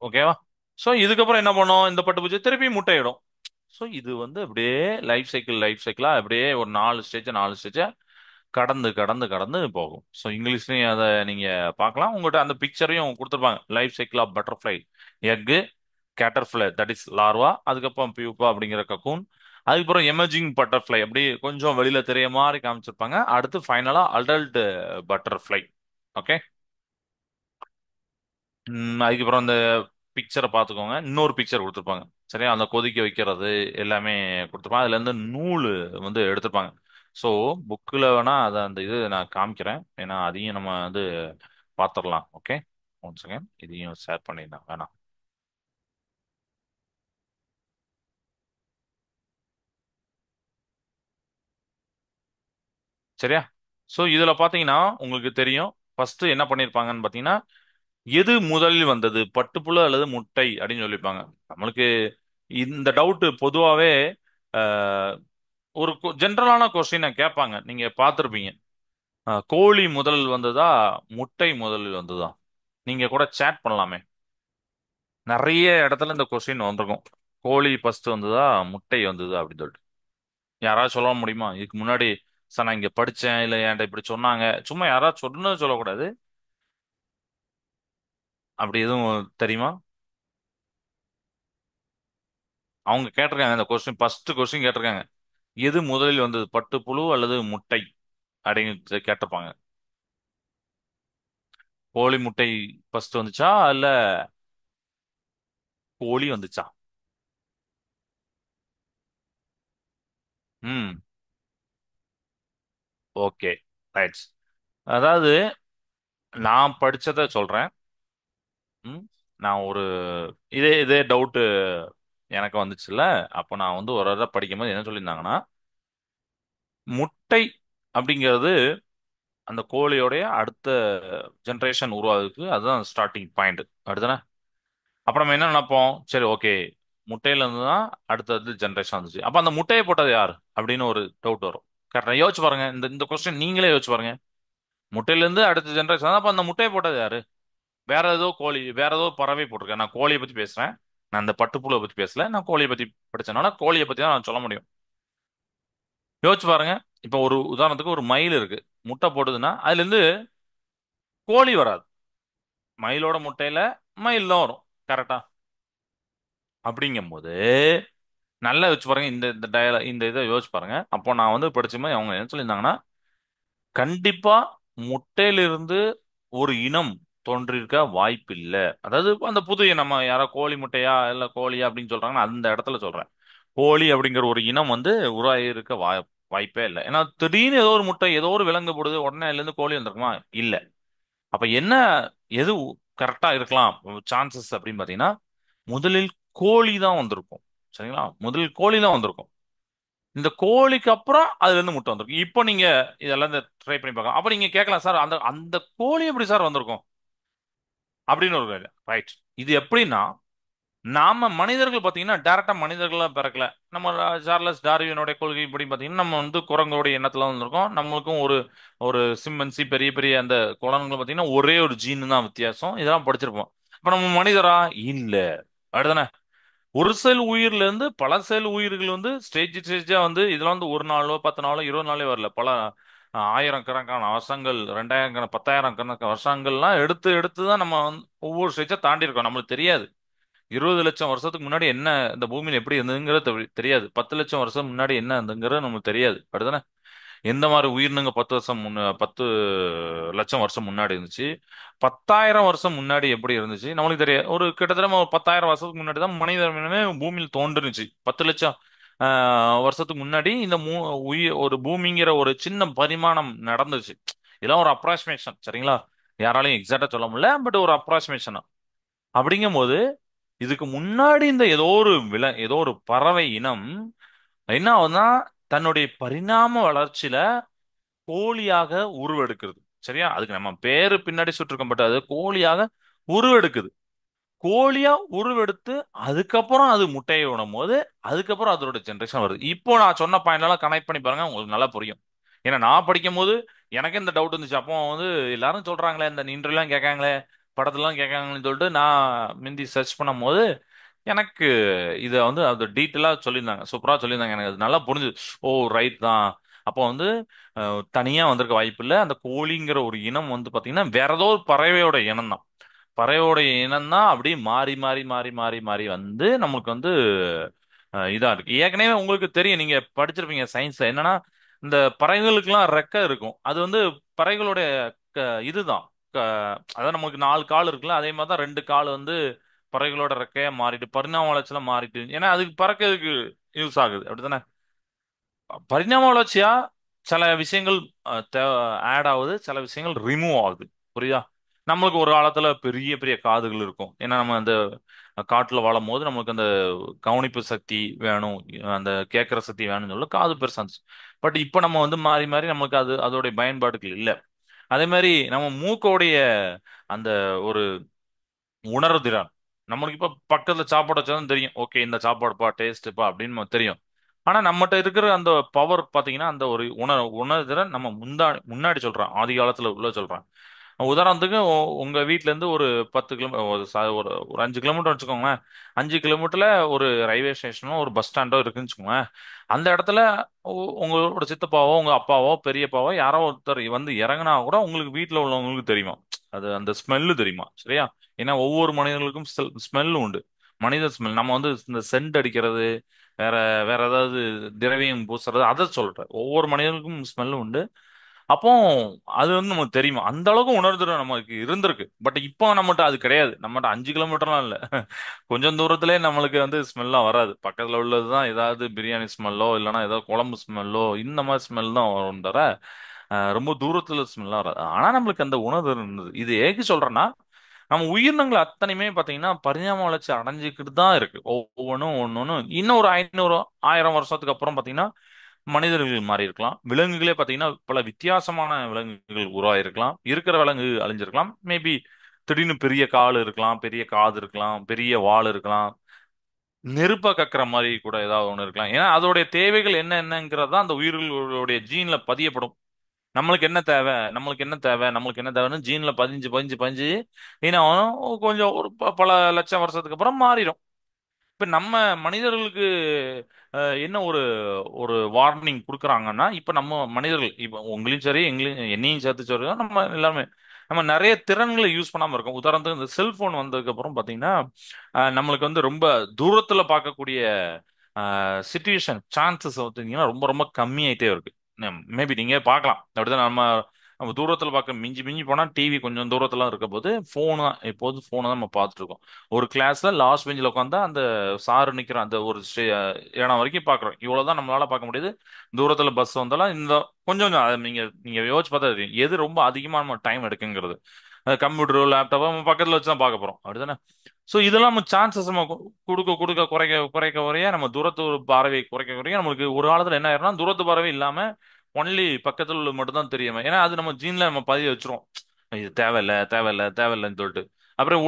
S1: ஓகேவா? ஸோ இதுக்கப்புறம் என்ன பண்ணும் இந்த பட்டுப்பூச்சி திருப்பி முட்டையிடும். ஸோ இது வந்து அப்படியே லைஃப் சைக்கிளா அப்படியே ஒரு 4 ஸ்டேஜா கடந்து கடந்து கடந்து போகும். ஸோ இங்கிலீஷ்லயும் அதை நீங்க பார்க்கலாம். உங்கள்கிட்ட அந்த பிக்சரையும் கொடுத்துருப்பாங்க. Life cycle of butterfly. Egg, caterpillar that is larva, அதுக்கப்புறம் பியூப்பா அப்படிங்கிற கக்கூன், அதுக்கப்புறம் எமர்ஜிங் பட்டர்ஃப்ளை அப்படி கொஞ்சம் வெளியில தெரிய மாதிரி காமிச்சிருப்பாங்க. அடுத்து ஃபைனலா அடல்ட் பட்டர்ஃப்ளை. ஓகே. அதுக்கப்புறம் அந்த பிக்சரை பார்த்துக்கோங்க. இன்னொரு பிக்சர் கொடுத்துருப்பாங்க. சரியா? அந்த கொதிக்க வைக்கிறது எல்லாமே கொடுத்துருப்பாங்க. அதுல இருந்து நூல் வந்து எடுத்திருப்பாங்க. ஸோ புக்கில் வேணா அதை அந்த இது நான் காமிக்கிறேன். ஏன்னா அதையும் நம்ம வந்து பார்த்துடலாம். ஓகே. ஒன் செகண்ட், இதையும் ஷேர் பண்ணிடலாம் வேணாம். சரியா? ஸோ இதுல பாத்தீங்கன்னா உங்களுக்கு தெரியும். ஃபர்ஸ்ட் என்ன பண்ணிருப்பாங்கன்னு பாத்தீங்கன்னா எது முதலில் வந்தது பட்டுப்புழு அல்லது முட்டை அப்படின்னு சொல்லியிருப்பாங்க. நம்மளுக்கு இந்த டவுட் பொதுவாவே அஹ், ஒரு ஜென்ரலான கொஸ்டினை கேட்பாங்க. நீங்க பார்த்துருப்பீங்க. கோழி முதலில் வந்ததா, முட்டை முதலில் வந்ததா? நீங்க கூட சேட் பண்ணலாமே. நிறைய இடத்துல இந்த கொஸ்டின் வந்திருக்கும். கோழி ஃபர்ஸ்ட் வந்ததா, முட்டை வந்ததா அப்படின்னு சொல்லிட்டு. யாராவது சொல்ல முடியுமா இதுக்கு முன்னாடி? சார் நான் இங்க படிச்சேன், இல்ல என்கிட்ட இப்படி சொன்னாங்க. சும்மா யாராவது சொன்னது சொல்லக்கூடாது. அப்படி எதுவும் தெரியுமா? அவங்க கேட்டிருக்காங்க இந்த கொஸ்டின், ஃபர்ஸ்ட் கொஸ்டின் கேட்டிருக்காங்க. எது முதலில் வந்தது, பட்டுப்புழு அல்லது முட்டை அப்படின்னு கேட்டிருப்பாங்க. கோழி முட்டை ஃபர்ஸ்ட் வந்துச்சா இல்ல கோழி வந்துச்சா? ம். ஓகே. ரைட். அதாவது நான் படிச்சதை சொல்றேன். ம். நான் ஒரு இதே இதே டவுட் எனக்கு வந்துச்சுல்ல. அப்போ நான் வந்து ஒரு தடவை படிக்கும்போது என்ன சொல்லியிருந்தாங்கன்னா, முட்டை அப்படிங்கிறது அந்த கோழியோடைய அடுத்த ஜெனரேஷன் உருவாகுதுக்கு அதுதான் ஸ்டார்டிங் பாயிண்ட். அடுத்தானே? அப்ப நம்ம என்ன நினைப்போம், சரி ஓகே, முட்டையில இருந்து தான் அடுத்தது ஜெனரேஷன் வந்துச்சு. அப்ப அந்த முட்டையை போட்டது யார் அப்படின்னு ஒரு டவுட் வரும். கரெக்டா யோசிச்சு பாருங்க. இந்த இந்த கொஸ்டின் நீங்களே யோசிச்சு பாருங்க. முட்டையில இருந்து அடுத்த ஜெனரேஷன், அப்ப அந்த முட்டையை போட்டது யாரு? வேற ஏதோ கோழி, வேற ஏதோ பறவை போட்டிருக்கேன். நான் கோழியை பத்தி பேசுறேன். நான் இந்த பட்டுப்புழுவை பத்தி பேசல. நான் கோழியை பத்தி படிச்சனால கோழியை பத்தி தான் நான் சொல்ல முடியும். யோசிச்சு பாருங்க. இப்ப ஒரு உதாரணத்துக்கு ஒரு மயில் இருக்கு. முட்டை போடுதுன்னா அதுல இருந்து கோழி வராது. மயிலோட முட்டையில மயில் தான் வரும். கரெக்டா? அப்படிங்கும்போது நல்லா யோசிச்சு பாருங்க. இந்த இந்த இந்த இதை யோசிச்சு பாருங்க. அப்போ நான் வந்து படிச்சுமே அவங்க என்ன சொல்லியிருந்தாங்கன்னா, கண்டிப்பா முட்டையிலிருந்து ஒரு இனம் தோன்றிருக்க வாய்ப்பு இல்ல. அதாவது அந்த புது இனம், யாரோ கோழி முட்டையா இல்ல கோழியா அப்படின்னு சொல்றாங்கன்னா அந்த இடத்துல சொல்றேன். கோழி அப்படிங்கிற ஒரு இனம் வந்து உருவாகி இருக்க வாய்ப்பே இல்லை. ஏன்னா திடீர்னு ஏதோ ஒரு முட்டை ஏதோ ஒரு விலங்கு போடுது, உடனே அதுல இருந்து கோழி வந்திருக்குமா? இல்ல. அப்ப என்ன, எது கரெக்டா இருக்கலாம் சான்சஸ் அப்படின்னு பாத்தீங்கன்னா, முதலில் கோழி தான் வந்திருக்கும். சரிங்களா? முதலில் கோழி தான் வந்திருக்கும். இந்த கோழிக்கு அப்புறம் அதுல இருந்து முட்டை வந்திருக்கும். இப்போ நீங்க இதெல்லாம் ட்ரை பண்ணி பார்க்கலாம். அப்ப நீங்க கேட்கலாம், சார் அந்த அந்த கோழி எப்படி சார் வந்திருக்கும் அப்படின்னு ஒரு வேலை. ரைட். இது எப்படின்னா, நாம மனிதர்கள் பாத்தீங்கன்னா டைரக்டா மனிதர்களா பிறக்கல. நம்ம சார்லஸ் டார்வினுடைய கொள்கை படி பாத்தீங்கன்னா நம்ம வந்து குரங்கோடைய எண்ணத்துல வந்திருக்கோம். நம்மளுக்கும் ஒரு ஒரு சிம்பன்சி பெரிய பெரிய அந்த குரங்குகள் பாத்தீங்கன்னா ஒரே ஒரு ஜீன் தான் வித்தியாசம். இதெல்லாம் படிச்சிருப்போம். இப்ப நம்ம மனிதரா? இல்ல. அப்படிதானே? ஒரு செல் உயிர்ல இருந்து பல செல் உயிர்கள் வந்து ஸ்டேஜ் ஸ்டேஜா வந்து இதெல்லாம் வந்து ஒரு நாளோ 10 நாளோ 20 நாளோ வரல. பல ஆயிரம் கணக்கான வருஷங்கள், 2000 10,000 கணக்கான வருஷங்கள்லாம் எடுத்து எடுத்து தான் நம்ம வந்து ஒவ்வொரு ஸ்டேஜா தாண்டி இருக்கோம். நம்மளுக்கு தெரியாது. 20 லட்சம் வருஷத்துக்கு முன்னாடி என்ன இந்த பூமியில எப்படி இருந்ததுங்கிறது தெரியாது. 10 லட்சம் வருஷம் முன்னாடி என்ன இருந்ததுங்கிறது நமக்கு தெரியாது. அப்படிதானே? எந்த மாதிரி உயிரினங்க 10 லட்சம் வருஷம் முன்னாடி இருந்துச்சு, 10,000 வருஷம் முன்னாடி எப்படி இருந்துச்சு நம்மளுக்கு தெரியாது. ஒரு கிட்டத்தட்ட ஒரு 10,000 வருஷத்துக்கு முன்னாடி தான் மனித இனமே பூமியில் தோன்றுனுச்சு. 10 லட்சம் வருஷத்துக்கு முன்னாடி இந்த உயிர் ஒரு பூமிங்கிற ஒரு சின்ன பரிமாணம் நடந்துச்சு. இதெல்லாம் ஒரு அப்ராக்சிமேஷன். சரிங்களா? யாராலையும் எக்ஸாக்டா சொல்ல முடியல, பட் ஒரு அப்ராக்சிமேஷன். அப்படிங்கும்போது இதுக்கு முன்னாடி இந்த ஏதோ ஒரு பறவை இனம் என்ன ஆகுதுன்னா, தன்னுடைய பரிணாம வளர்ச்சியில கோழியாக உருவெடுக்கிறது. சரியா? அதுக்கு நம்ம பேரு பின்னாடி சுட்டிருக்கோம். பட் அது கோழியாக உருவெடுக்குது. கோழியா உருவெடுத்து அதுக்கப்புறம் அது முட்டையை விடும் போது அதுக்கப்புறம் அதோட ஜெனரேஷன் வருது. இப்போ நான் சொன்ன பாயிண்ட் எல்லாம் கனெக்ட் பண்ணி பாருங்க, உங்களுக்கு நல்லா புரியும். ஏன்னா நான் படிக்கும் போது எனக்கு இந்த டவுட் இருந்துச்சு. அப்போ வந்து எல்லாரும் சொல்றாங்களே, இந்த இன்டர்வியூலாம் கேட்காங்களே, படத்துலாம் கேட்காங்களேன்னு சொல்லிட்டு நான் முந்தி சர்ச் பண்ணும்போது எனக்கு இதை வந்து அது டீட்டெயிலா சொல்லியிருந்தாங்க. சூப்பரா சொல்லியிருந்தாங்க. எனக்கு அது நல்லா புரிஞ்சுது. ஓ ரைட் தான். அப்போ வந்து தனியா வந்திருக்க வாய்ப்பு இல்லை. அந்த கோழிங்கிற ஒரு இனம் வந்து பாத்தீங்கன்னா வேற ஏதோ ஒரு பறவையோட இனம் தான். பறவையோட இனம் தான் அப்படியே மாறி மாறி மாறி மாறி மாறி வந்து நமக்கு வந்து இதா இருக்கு. ஏற்கனவே உங்களுக்கு தெரியும், நீங்க படிச்சிருப்பீங்க சயின்ஸ்ல. என்னன்னா இந்த பறவைகளுக்கெல்லாம் ரெக்கை இருக்கும். அது வந்து பறவைகளுடைய இதுதான். க- அதான் நமக்கு 4 கால் இருக்குல்ல, அதே மாதிரி தான் 2 கால் வந்து பறவைகளோட ரெக்கையா மாறிட்டு பரிணாம வளர்ச்சியில மாறிட்டு, ஏன்னா அதுக்கு பறக்கிறதுக்கு யூஸ் ஆகுது. அப்படித்தானே? பரிணாம வளர்ச்சியா சில விஷயங்கள் ஆட் ஆகுது, சில விஷயங்கள் ரிமூவ் ஆகுது. புரியுதா? நம்மளுக்கு ஒரு காலத்துல பெரிய பெரிய காதுகள் இருக்கும். ஏன்னா நம்ம அந்த காட்டுல வாழும் போது நம்மளுக்கு அந்த கவனிப்பு சக்தி வேணும், அந்த கேட்கிற சக்தி வேணும்னு சொல்ல காது பெருசா இருந்துச்சு. பட் இப்போ நம்ம வந்து மாறி மாறி நம்மளுக்கு அது அதோடைய பயன்பாடுகள் இல்லை. அதே மாதிரி நம்ம மூக்கோடைய அந்த ஒரு உணர்திறன், நம்மளுக்கு இப்ப பக்கத்துல சாப்பாடு வச்சாலும் தெரியும், ஓகே இந்த சாப்பாடுப்பா டேஸ்ட்ப்பா அப்படின்னு நமக்கு தெரியும். ஆனா நம்மகிட்ட இருக்கிற அந்த பவர் பாத்தீங்கன்னா அந்த ஒரு உணர்திறன் நம்ம முன்னாடி சொல்றேன், ஆதி காலத்துல உள்ள சொல்றேன். உதாரணத்துக்கு உங்க வீட்ல இருந்து ஒரு 10 கிலோ ஒரு ஒரு 5 கிலோமீட்டர் வச்சுக்கோங்களேன். 5 கிலோமீட்டர்ல ஒரு ரயில்வே ஸ்டேஷனோ ஒரு பஸ் ஸ்டாண்டோ இருக்குன்னு வச்சுக்கோங்களேன். அந்த இடத்துல உங்களோட சித்தப்பாவோ உங்க அப்பாவோ பெரியப்பாவோ யாரோ ஒருத்தர் வந்து இறங்குனா கூட உங்களுக்கு வீட்ல உள்ளவங்களுக்கு தெரியுமா? அது அந்த ஸ்மெல்லு தெரியுமா? சரியா? ஏன்னா ஒவ்வொரு மனிதர்களுக்கும் ஸ்மெல் உண்டு. மனித ஸ்மெல் நம்ம வந்து இந்த சென்ட் அடிக்கிறது, வேற வேற ஏதாவது திரவியம் பூசுறது அதை சொல்றேன். ஒவ்வொரு மனிதனுக்கும் ஸ்மெல் உண்டு. அப்போ அது வந்து நமக்கு தெரியுமா? அந்த அளவுக்கு உணர்திறன் நமக்கு இருந்திருக்கு. பட் இப்போ நம்மகிட்ட அது கிடையாது. நம்மகிட்ட 5 கிலோமீட்டர்லாம் இல்ல. கொஞ்சம் தூரத்திலே நம்மளுக்கு வந்து ஸ்மெல்லாம் வராது. பக்கத்துல உள்ளதுதான் ஏதாவது பிரியாணி ஸ்மெல்லோ இல்லைன்னா ஏதாவது குழம்பு ஸ்மெல்லோ இந்த மாதிரி ஸ்மெல் தான் வரும் தவிர ரொம்ப தூரத்துல ஸ்மெல்லாம் வராது. ஆனா நம்மளுக்கு அந்த உணர்வு இருந்தது. இது ஏக்கு சொல்றேன்னா நம்ம உயிரினங்கள் அத்தனையுமே பாத்தீங்கன்னா பரிணாம வளர்ச்சி அடைஞ்சுக்கிட்டு தான் இருக்கு. ஒவ்வொன்றும் ஒன்னொன்னு இன்னும் ஒரு 500 1000 வருஷத்துக்கு அப்புறம் பாத்தீங்கன்னா மனிதர்கள் மாறி இருக்கலாம். விலங்குகளே பாத்தீங்கன்னா பல வித்தியாசமான விலங்குகள் உருவாயிருக்கலாம். இருக்கிற விலங்கு அழிஞ்சிருக்கலாம். மேபி திடீர்னு பெரிய கால் இருக்கலாம், பெரிய காது இருக்கலாம், பெரிய வால் இருக்கலாம். நெருப்ப கக்குற மாதிரி கூட ஏதாவது ஒண்ணு இருக்கலாம். ஏன்னா அதோடைய தேவைகள் என்னங்கிறது தான் அந்த உயிர்களுடைய ஜீன்ல பதியப்படும். நம்மளுக்கு என்ன தேவை, நம்மளுக்கு என்ன தேவை, நம்மளுக்கு என்ன தேவைன்னு ஜீன்ல பதிஞ்சு பதிஞ்சு பதிஞ்சு ஏன்னா கொஞ்சம் ஒரு பல லட்சம் வருஷத்துக்கு அப்புறம் மாறிடும். இப்ப நம்ம மனிதர்களுக்கு என்ன ஒரு ஒரு வார்னிங் கொடுக்குறாங்கன்னா இப்ப நம்ம மனிதர்கள் இப்ப உங்களையும் சரி எங்களையும் என்னையும் சேர்த்து சரி நம்ம எல்லாமே நம்ம நிறைய திறன்களை யூஸ் பண்ணாம இருக்கோம். உதாரணத்துக்கு இந்த செல்போன் வந்ததுக்கு அப்புறம் பாத்தீங்கன்னா நம்மளுக்கு வந்து ரொம்ப தூரத்துல பார்க்கக்கூடிய சிச்சுவேஷன் சான்சஸ் பார்த்தீங்கன்னா ரொம்ப ரொம்ப கம்மியாயிட்டே இருக்கு. மேபி நீங்க பார்க்கலாம் அப்படிதான். நம்ம நம்ம தூரத்துல பார்க்க மிஞ்சி மிஞ்சி போனா டிவி கொஞ்சம் தூரத்துல இருக்க போது போனு தான் எப்போது போனை தான் நம்ம பார்த்துட்டு இருக்கோம். ஒரு கிளாஸ்ல லாஸ்ட் பெஞ்சில் உட்காந்தா அந்த சாரு நிக்கிற அந்த ஒரு இடம் வரைக்கும் பாக்குறோம். இவ்வளவுதான் நம்மளால பார்க்க முடியுது. தூரத்துல பஸ் வந்தாலும் இந்த கொஞ்சம் கொஞ்சம் அதை நீங்க நீங்க யோசிச்சு பார்த்தா தெரியும். எது ரொம்ப அதிகமா நம்ம டைம் எடுக்குங்கிறது. கம்ப்யூட்டரோ லேப்டாப்போ நம்ம பக்கத்துல வச்சு தான் பார்க்க போறோம் அப்படிதானே? ஸோ இதெல்லாம் நம்ம சான்சஸ் நம்ம கொடுக்க கொடுக்க குறைக்க குறைக்க குறைய நம்ம தூரத்து பார்வை குறைக்க குறைக்க நம்மளுக்கு ஒரு காலத்துல என்ன ஆயிரும்னா தூரத்து பார்வை இல்லாம ஒன்லி பக்கத்துல உள்ள மட்டும் தான் தெரியுமே. ஏன்னா அது நம்ம ஜீன்ல நம்ம பதிய வச்சிரும். இது தேவையில்ல தேவையில்ல தேவையில்லைன்னு சொல்லிட்டு அப்புறம்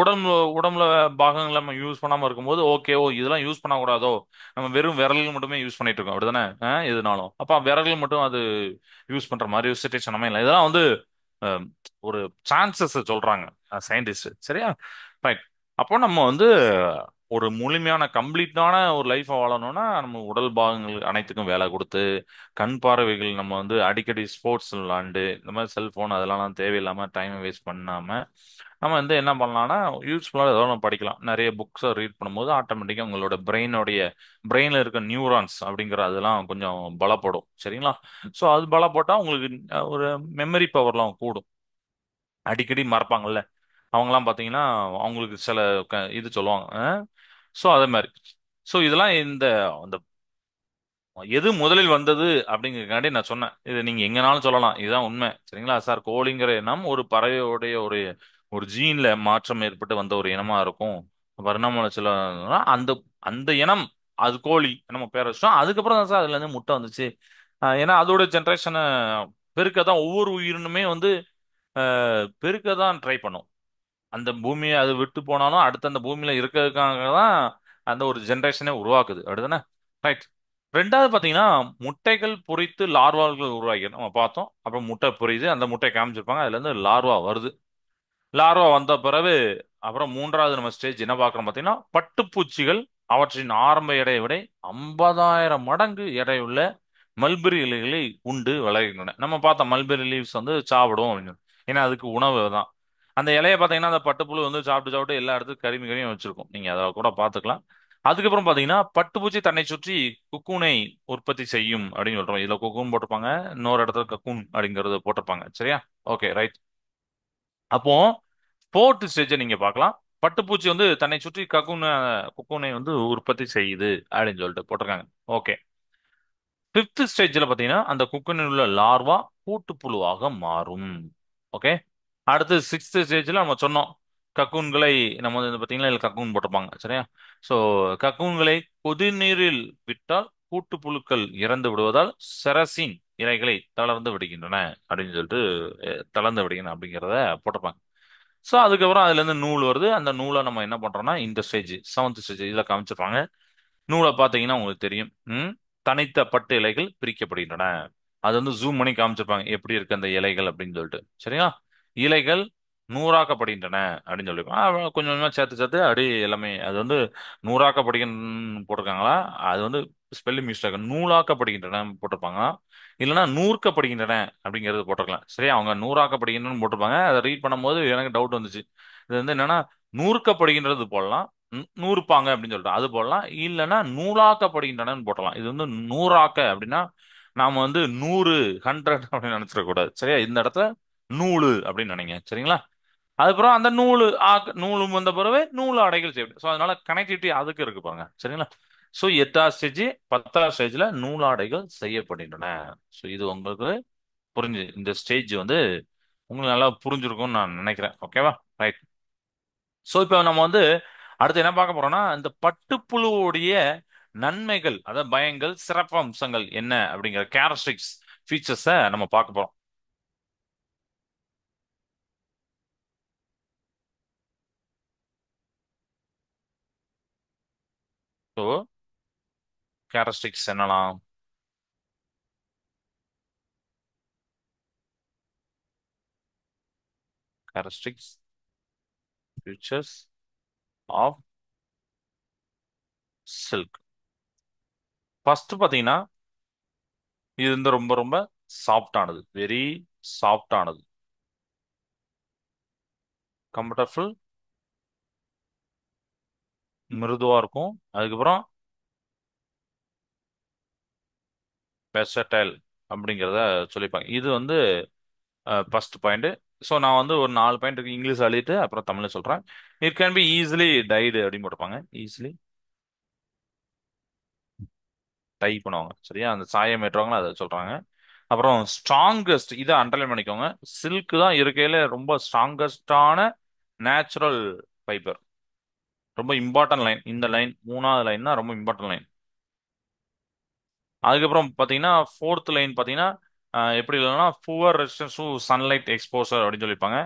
S1: உடம்புல பாகங்கள் நம்ம யூஸ் பண்ணாம இருக்கும்போது ஓகே ஓ இதெல்லாம் யூஸ் பண்ணக்கூடாதோ, நம்ம வெறும் விரல்கள் மட்டுமே யூஸ் பண்ணிட்டு இருக்கோம் அப்படிதானே? எதுனாலும் அப்ப விரல்கள் மட்டும் அது யூஸ் பண்ற மாதிரி ஒரு சுச்சுவேஷன் நம்ம இல்லை. இதெல்லாம் வந்து அஹ், ஒரு சான்சஸ் சொல்றாங்க சயின்டிஸ்ட். சரியா? ரைட். அப்போ நம்ம வந்து ஒரு முழுமையான கம்ப்ளீட்டான ஒரு லைஃப் வாழணும்னா நம்ம உடல் பாகங்கள் அனைத்துக்கும் வேலை கொடுத்து கண் பார்வைகள் நம்ம வந்து அடிக்கடி ஸ்போர்ட்ஸ் விளாண்டு இந்த மாதிரி செல்போன் அதெல்லாம் தேவையில்லாம டைம் வேஸ்ட் பண்ணாம நம்ம வந்து என்ன பண்ணலாம்னா யூஸ்ஃபுல்லாக ஏதோ ஒன்று படிக்கலாம். நிறைய புக்ஸை ரீட் பண்ணும்போது ஆட்டோமேட்டிக்காக உங்களோட பிரெயினில் இருக்க நியூரான்ஸ் அப்படிங்கிற அதெல்லாம் கொஞ்சம் பலப்படும். சரிங்களா? ஸோ அது பலப்பட்டால் உங்களுக்கு ஒரு மெமரி பவர்லாம் கூடும். அடிக்கடி மறப்பாங்கல்ல அவங்கலாம் பார்த்தீங்கன்னா அவங்களுக்கு சில இது சொல்லுவாங்க. ஸோ அதே மாதிரி ஸோ இதெல்லாம் இந்த அந்த எது முதலில் வந்தது அப்படிங்கறதுக்காண்டி நான் சொன்னேன். இது நீங்க எங்கனாலும் சொல்லலாம். இதுதான் உண்மை. சரிங்களா சார்? கோழிங்கிற இனம் ஒரு பறவையோடைய ஒரு ஒரு ஜீன்ல மாற்றம் ஏற்பட்டு வந்த ஒரு இனமா இருக்கும். பரிணாம வளர்ச்சியில அந்த அந்த இனம் அது கோழி நம்ம பேர் வச்சோம். அதுக்கப்புறம் தான் சார் அதுல இருந்து முட்டை வந்துச்சு. ஏன்னா அதோட ஜென்ரேஷனை பெருக்க தான் ஒவ்வொரு உயிரினுமே வந்து பெருக்க தான் ட்ரை பண்ணும். அந்த பூமியை அது விட்டு போனாலும் அடுத்து அந்த பூமியில இருக்கிறதுக்காக தான் அந்த ஒரு ஜென்ரேஷனே உருவாக்குது அப்படிதானே? ரைட். ரெண்டாவது பாத்தீங்கன்னா முட்டைகள் பொரித்து லார்வால்கள் உருவாக்கி நம்ம பார்த்தோம். அப்புறம் முட்டை பொரியுது, அந்த முட்டை காமிச்சிருப்பாங்க, அதுல இருந்து லார்வா வருது. லார்வா வந்த பிறகு அப்புறம் மூன்றாவது நம்ம ஸ்டேஜ் என்ன பார்க்கறோம் பாத்தீங்கன்னா பட்டுப்பூச்சிகள் அவற்றின் ஆரம்ப எடையை விட 50,000 மடங்கு எடையுள்ள மல்பெரி இலைகளை உண்டு வளர்கின்றன. நம்ம பார்த்தோம் மல்பெரி லீவ்ஸ் வந்து சாப்பிடும் அப்படின்னு. ஏன்னா அதுக்கு உணவு தான். அந்த இலையை பார்த்தீங்கன்னா அந்த பட்டுப்புழு வந்து சாப்பிட்டு சாப்பிட்டு எல்லா இடத்துக்கும் கருமி கருமி வச்சிருக்கும். நீங்க அதை கூட பார்த்துக்கலாம். அதுக்கப்புறம் பாத்தீங்கன்னா பட்டுப்பூச்சி தன்னை சுற்றி குக்கூனை உற்பத்தி செய்யும் அப்படின்னு சொல்றோம். இதுல குக்கூன் போட்டிருப்பாங்க, இன்னொரு இடத்துல கக்கூன் அப்படிங்கறது போட்டிருப்பாங்க. சரியா? Okay right. அப்போ ஃபோர்த் ஸ்டேஜை நீங்க பார்க்கலாம். பட்டுப்பூச்சி வந்து தன்னை சுற்றி குக்கூனை வந்து உற்பத்தி செய்யுது அப்படின்னு சொல்லிட்டு போட்டிருக்காங்க. ஓகே. ஃபிஃப்த் ஸ்டேஜ்ல பாத்தீங்கன்னா அந்த குக்கனில் உள்ள லார்வா கூட்டுப்புழுவாக மாறும். ஓகே. அடுத்து சிக்ஸ்த் ஸ்டேஜ்ல நம்ம சொன்னோம் கக்கூன்களை நம்ம வந்து பாத்தீங்கன்னா இதுல கக்கூன் போட்டிருப்பாங்க. சரியா? ஸோ கக்கூன்களை கொதிநீரில் விட்டால் கூட்டுப்புழுக்கள் இறந்து விடுவதால் செரசின் இலைகளை தளர்ந்து விடுகின்றன அப்படின்னு சொல்லிட்டு தளர்ந்து விடுகின்றன அப்படிங்கிறத போட்டிருப்பாங்க. ஸோ அதுக்கப்புறம் அதுல இருந்து நூல் வருது. அந்த நூலை நம்ம என்ன பண்றோம்னா இந்த ஸ்டேஜ் செவன்த் ஸ்டேஜ் இதுல காமிச்சிருப்பாங்க. நூலை பார்த்தீங்கன்னா உங்களுக்கு தெரியும். தனித்த பட்டு இலைகள் பிரிக்கப்படுகின்றன. அது வந்து ஜூம் பண்ணி காமிச்சிருப்பாங்க எப்படி இருக்கு அந்த இலைகள் அப்படின்னு சொல்லிட்டு. சரியா? இலைகள் நூறாக்கப்படுகின்றன அப்படின்னு சொல்லியிருக்கோம். கொஞ்சம் கொஞ்சமா சேர்த்து சேர்த்து அப்படி எல்லாமே அது வந்து நூறாக்கப்படுகின்றன போட்டிருக்காங்களா, அது வந்து ஸ்பெல்லிங் மிஸ்டேக், நூலாக்கப்படுகின்றன போட்டிருப்பாங்க, இல்லைன்னா நூற்கப்படுகின்றன அப்படிங்கிறது போட்டிருக்கலாம். சரி, அவங்க நூறாக்கப்படுகின்றன போட்டிருப்பாங்க. அதை ரீட் பண்ணும்போது எனக்கு டவுட் வந்துச்சு. இது வந்து என்னன்னா நூற்கப்படுகின்றது போடலாம், நூறுப்பாங்க அப்படின்னு சொல்லிட்டு அது போடலாம், இல்லைன்னா நூலாக்கப்படுகின்றனன்னு போட்டலாம். இது வந்து நூறாக்க அப்படின்னா நாம வந்து 100, 100 அப்படின்னு நினைச்சிடக்கூடாது. சரியா, இந்த இடத்துல நூலு அப்படின்னு நினைங்க. சரிங்களா, அதுக்கப்புறம் அந்த நூலும் வந்த பிறகு நூல் ஆடைகள் செய்யப்படும். ஸோ அதனால கனெக்டிவிட்டி அதுக்கு இருக்கு பாருங்க. சரிங்களா, ஸோ 8வது ஸ்டேஜ் 10வது ஸ்டேஜ்ல நூலாடைகள் செய்யப்படுகின்றன. ஸோ இது உங்களுக்கு புரிஞ்சு, இந்த ஸ்டேஜ் வந்து உங்களுக்கு நல்லா புரிஞ்சிருக்கும்னு நான் நினைக்கிறேன். ஓகேவா, ரைட். ஸோ இப்போ நம்ம வந்து அடுத்து என்ன பார்க்க போறோம்னா, இந்த பட்டுப்புழுவுடைய நன்மைகள், அதாவது பயங்கள், சிறப்பு அம்சங்கள் என்ன அப்படிங்கிற கேரக்டரிஸ்டிக்ஸ் ஃபீச்சர்ஸை நம்ம பார்க்க போறோம். ஸோ கேரக்டரிஸ்டிக்ஸ் என்னலாம்? Characteristics features of silk. First பாத்தீங்கன்னா இது வந்து ரொம்ப ரொம்ப சாஃப்டானது, வெரி சாஃப்டானது, கம்ஃபர்டபுள், மிருதுவா இருக்கும். அதுக்கப்புறம் வெர்சடைல் அப்படிங்கிறத சொல்லிப்பாங்க. இது வந்து ஃபர்ஸ்ட் பாயிண்ட். ஸோ நான் வந்து ஒரு 4 பாயிண்ட் இருக்கு, இங்கிலீஷ் எழுதிட்டு அப்புறம் தமிழ்ல சொல்றேன். It can be easily dyed அப்படின்னு போட்டிருப்பாங்க. ஈஸிலி டை பண்ணுவாங்க. சரியா, அந்த சாயம் ஏற்றுவாங்களா அதை சொல்றாங்க. அப்புறம் ஸ்ட்ராங்கஸ்ட், இதை அண்டர்லைன் பண்ணிக்கோங்க. சில்க் தான் இருக்கையில ரொம்ப ஸ்ட்ராங்கஸ்டான நேச்சுரல் ஃபைபர். ரொம்ப இம்பார்ட்டன்ட் லைன் இந்த லைன், 3வது லைன் தான் ரொம்ப இம்பார்ட்டன்ட் லைன். அதுக்கப்புறம் பார்த்தீங்கன்னா ஃபோர்த் லைன் பார்த்தீங்கன்னா எப்படி இல்லைன்னா poor resistance to sunlight exposure அப்படின்னு சொல்லியிருப்பாங்க.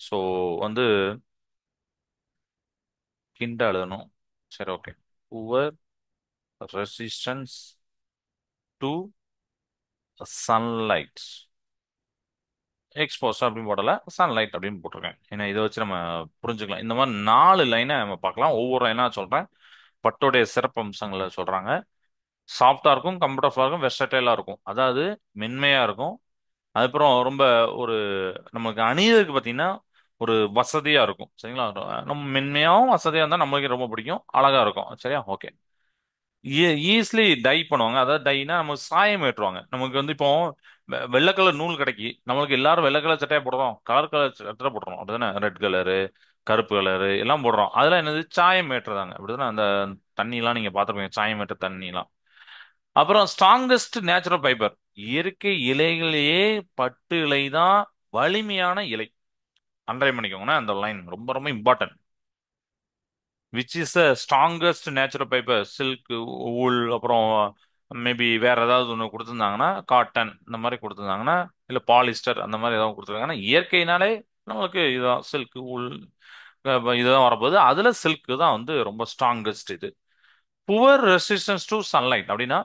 S1: ஸோ வந்து கிண்ட எழுதணும். சரி, okay. Poor resistance to sunlight exposure அப்படின்னு போடல, சன்லைட் அப்படின்னு போட்டிருக்கேன். ஏன்னா இதை வச்சு நம்ம புரிஞ்சுக்கலாம். இந்த மாதிரி 4 லைனை நம்ம பார்க்கலாம். ஒவ்வொரு லைனா சொல்றேன். பட்டோடைய சிறப்பு அம்சங்களை சொல்றாங்க. சாஃப்டா இருக்கும், கம்ஃபர்டபுளா இருக்கும், வெர்சடைலா இருக்கும், அதாவது மென்மையா இருக்கும். அதுக்கப்புறம் ரொம்ப ஒரு நமக்கு அணியதுக்கு பார்த்தீங்கன்னா ஒரு வசதியா இருக்கும். சரிங்களா, நம்ம மென்மையாவும் வசதியா இருந்தால் நம்மளுக்கு ரொம்ப பிடிக்கும், அழகா இருக்கும். சரியா, ஓகே. ஈஸிலி டை பண்ணுவாங்க. அதாவது டைனா நம்ம சாயம் ஏற்றுவாங்க. நமக்கு வந்து இப்போ வெள்ளை கலர் நூல் கிடைக்கி, நம்மளுக்கு எல்லாரும் வெள்ளை கலர் சட்டையா போடுறோம், கலர் கலர் சட்டை போடுறோம் அப்படிதானே, ரெட் கலரு, கருப்பு கலரு எல்லாம் போடுறோம். அதெல்லாம் என்னது, சாயம் ஏற்றுறாங்க அப்படிதானே. அந்த தண்ணிலாம் நீங்க பார்த்துருப்பீங்க, சாயம் ஏற்ற தண்ணிலாம். அப்புறம் ஸ்ட்ராங்கஸ்ட் நேச்சுரல் ஃபைபர், இயற்கை இலைகளையே பட்டு இலை தான் வலிமையான இலை. அண்டர்லைன் பண்ணிக்கோங்கன்னா அந்த லைன் ரொம்ப ரொம்ப important. Which is the strongest natural fibre, silk, wool, அப்புறம் மேபி வேற ஏதாவது ஒன்று கொடுத்துருந்தாங்கன்னா காட்டன் இந்த மாதிரி கொடுத்துருந்தாங்கன்னா, இல்லை பாலிஸ்டர் அந்த மாதிரி ஏதாவது கொடுத்துருக்காங்கன்னா, இயற்கையினாலே நம்மளுக்கு இதுதான் சில்க், wool, இதுதான் வரப்போகுது. அதுல சில்க் தான் வந்து ரொம்ப ஸ்ட்ராங்கஸ்ட். இது புவர் ரெசிஸ்டன்ஸ் டு சன்லைட் அப்படின்னா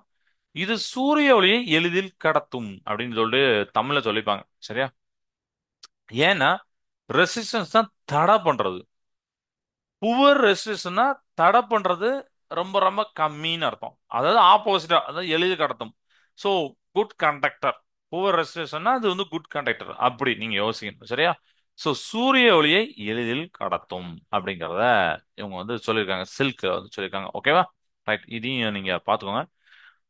S1: இது சூரிய ஒளியை எளிதில் கடத்தும் அப்படின்னு சொல்லிட்டு தமிழ்ல சொல்லிப்பாங்க. சரியா, ஏன்னா ரெசிஸ்டன்ஸ் தான் தடை பண்றது. புவர் ரெசிஸ்டன்ஸ்னா தடை பண்றது ரொம்ப ரொம்ப கம்மின்னு அர்த்தம். அதாவது ஆப்போசிட்டா, அதாவது எளிதில் கடத்தும். So good conductor. புவர் ரெசிஸ்டன்ஸ்னா அது வந்து குட் கண்டக்டர் அப்படி நீங்க யோசிக்கணும். சரியா, ஸோ சூரிய ஒளியை எளிதில் கடத்தும் அப்படிங்கிறத இவங்க வந்து சொல்லியிருக்காங்க, சில்க் வந்து சொல்லியிருக்காங்க. ஓகேவா, ரைட். இதையும் நீங்க பாத்துக்கோங்க.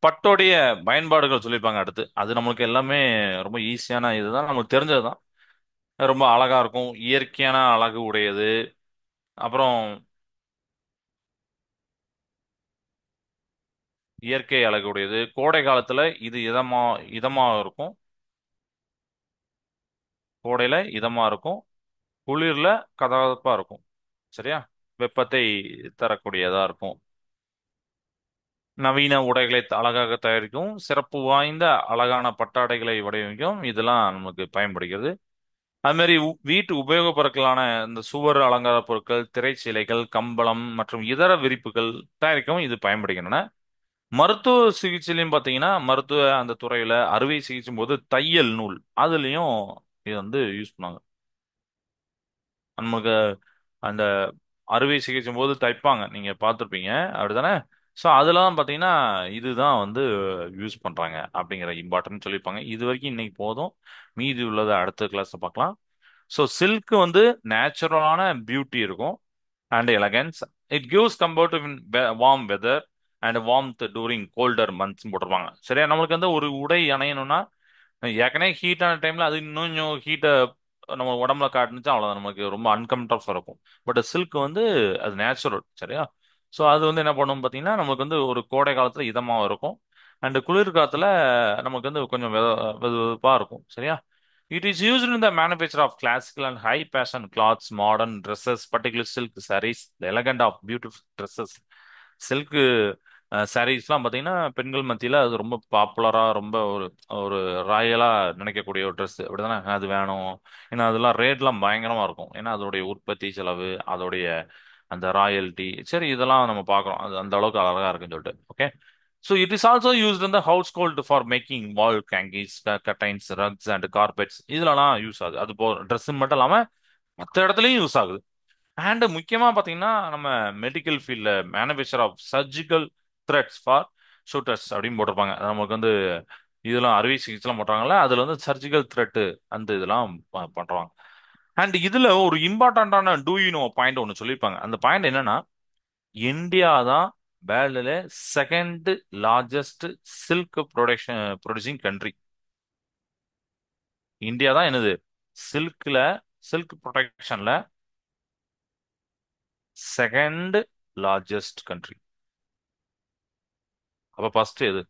S1: பட்டோடைய பயன்பாடுகள் சொல்லியிருப்பாங்க அடுத்து. அது நம்மளுக்கு எல்லாமே ரொம்ப ஈஸியான இதுதான், நமக்கு தெரிஞ்சதுதான். ரொம்ப அழகா இருக்கும், இயற்கையான அழகு உடையது. அப்புறம் இயற்கை அழகு உடையது, கோடை காலத்துல இது இதமா இருக்கும். கோடையில இதமா இருக்கும், குளிர்ல கதகதப்பா இருக்கும். சரியா, வெப்பத்தை தரக்கூடியதா இருக்கும். நவீன உடைகளை அழகாக தயாரிக்கும், சிறப்பு வாய்ந்த அழகான பட்டாடைகளை வடிவமைக்கும், இதெல்லாம் நமக்கு பயன்படுகிறது. அது மாதிரி வீட்டு உபயோகப் பொருட்களான இந்த சுவர் அலங்கார பொருட்கள், திரைச்சீலைகள், கம்பளம் மற்றும் இதர விரிப்புகள் தயாரிக்கவும் இது பயன்படுகின்றன. மருத்துவ சிகிச்சையிலையும் பார்த்தீங்கன்னா, மருத்துவ அந்த துறையில அறுவை சிகிச்சை போது தையல் நூல் அதுலயும் இது வந்து யூஸ் பண்ணுவாங்க. நமக்கு அந்த அறுவை சிகிச்சை போது தைப்பாங்க, நீங்க பார்த்துருப்பீங்க, அப்படிதானே? ஸோ அதெல்லாம் பார்த்தீங்கன்னா இதுதான் வந்து யூஸ் பண்றாங்க அப்படிங்கிற இம்பார்ட்டன்ட் சொல்லியிருப்பாங்க. இது வரைக்கும் இன்னைக்கு போதும். மீதி உள்ளதை அடுத்த கிளாஸ்ல பார்க்கலாம். ஸோ சில்க் வந்து நேச்சுரலான பியூட்டி இருக்கும் and elegance. It gives comfort in warm weather and warmth during colder months போட்டிருப்பாங்க. சரியா? நம்மளுக்கு வந்து ஒரு உடை அணையணும்னா ஏற்கனவே ஹீட்டான டைம்ல அது இன்னும் கொஞ்சம் ஹீட்டை நம்ம உடம்புல காட்டுனுச்சு, அவ்வளோதான், நமக்கு ரொம்ப அன்கம்ஃபர்டபுளாக இருக்கும். பட் சில்க் வந்து அது நேச்சுரல். சரியா? ஸோ அது வந்து என்ன பண்ணும் பார்த்தீங்கன்னா நமக்கு வந்து ஒரு கோடை காலத்தில் இதமாக இருக்கும் அண்ட் குளிர் காலத்தில் நமக்கு வந்து கொஞ்சம் வெது வெதுப்பாக இருக்கும். சரியா? It is used in the manufacture of classical and high fashion clothes, modern dresses, particular silk sarees, the elegant of beautiful dresses. Silk சாரீஸ்லாம் பார்த்தீங்கன்னா பெண்கள் மத்தியில் அது ரொம்ப பாப்புலராக, ரொம்ப ஒரு ஒரு ராயலாக நினைக்கக்கூடிய ஒரு ட்ரெஸ், அப்படிதானே? அது வேணும். ஏன்னா அதெல்லாம் ரேட்லாம் பயங்கரமாக இருக்கும். ஏன்னா அதோடைய உற்பத்தி செலவு, அதோடைய அந்த ராயல்ட்டி, சரி, இதெல்லாம் நம்ம பார்க்குறோம். அது அந்த அளவுக்கு அழகாக இருக்குன்னு சொல்லிட்டு. Okay. So it is also used in the household for making wall hangings, curtains, rugs and carpets. இதுலலாம் யூஸ் ஆகுது. அது போ ட்ரெஸ் மட்டும் இல்லாமல் மற்ற இடத்துலையும் யூஸ் ஆகுது. அண்ட் முக்கியமா பாத்தீங்கன்னா நம்ம மெடிக்கல் ஃபீல்ட்ல manufacture of surgical threads for sutures அப்படின்னு போட்டிருப்பாங்க. அது நமக்கு வந்து இதெல்லாம் அறுவை சிகிச்சைலாம் பண்றாங்கல்ல, அதுல வந்து சர்ஜிக்கல் த்ரெட் அந்த இதெல்லாம் பண்றாங்க. அண்ட் இதுல ஒரு இம்பார்ட்டன்டான டூ யூ நோ பாயிண்ட் ஒன்று சொல்லியிருப்பாங்க. அந்த பாயிண்ட் என்னன்னா, இந்தியா தான் வேர்ல்டுல second largest silk producing country. India தான் என்னது, சில்க்ல, சில்க் ப்ரொடக்ஷன்ல செகண்ட் லார்ஜஸ்ட் கண்ட்ரி. அப்ப ஃபர்ஸ்ட் எது,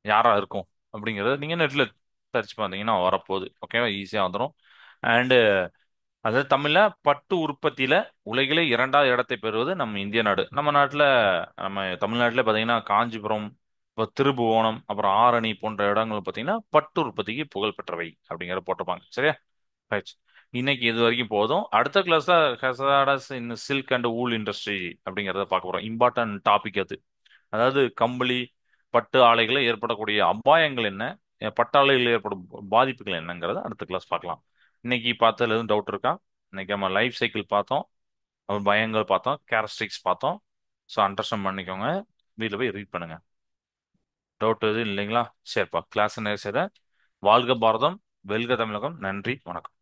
S1: யாரா இருக்கும் அப்படிங்கறத நீங்க நெட்ல சர்ச் பண்ணீங்கன்னா வரப்போகுது. ஓகேவா? ஈஸியா வந்துடும். அண்டு அதாவது தமிழ்ல பட்டு உற்பத்தியில உலகிலே இரண்டாவது இடத்தை பெறுவது நம்ம இந்திய நாடு. நம்ம நாட்டுல, நம்ம தமிழ்நாட்டுல பாத்தீங்கன்னா காஞ்சிபுரம், இப்போ திருபுவனம், அப்புறம் ஆரணி போன்ற இடங்கள் பாத்தீங்கன்னா பட்டு உற்பத்திக்கு புகழ் பெற்றவை அப்படிங்கிற போட்டிருப்பாங்க. சரியா? ரைட். இன்னைக்கு இது வரைக்கும் போதும். அடுத்த கிளாஸ்ல hazardous in silk and wool industry அப்படிங்கறத பார்க்க போறோம். இம்பார்ட்டன்ட் டாபிக் அது. அதாவது கம்பளி, பட்டு ஆலைகளில் ஏற்படக்கூடிய அபாயங்கள் என்ன, பட்டு ஆலைகளில் ஏற்படும் பாதிப்புகள் என்னங்கிறத அடுத்த கிளாஸ் பார்க்கலாம். இன்னைக்கு பார்த்ததுல எதுவும் டவுட் இருக்கா? இன்னைக்கு நம்ம லைஃப் சைக்கிள் பார்த்தோம், அப்புறம் பயங்கள் பார்த்தோம், கேரக்டரிஸ்டிக்ஸ் பார்த்தோம். ஸோ அண்டர்ஸ்டாண்ட் பண்ணிக்கோங்க. வீட்டில் போய் ரீட் பண்ணுங்க. டவுட் எதுவும் இல்லைங்களா? சரிப்பா, கிளாஸ் நேரம். வாழ்க பாரதம், வெல்க தமிழகம். நன்றி, வணக்கம்.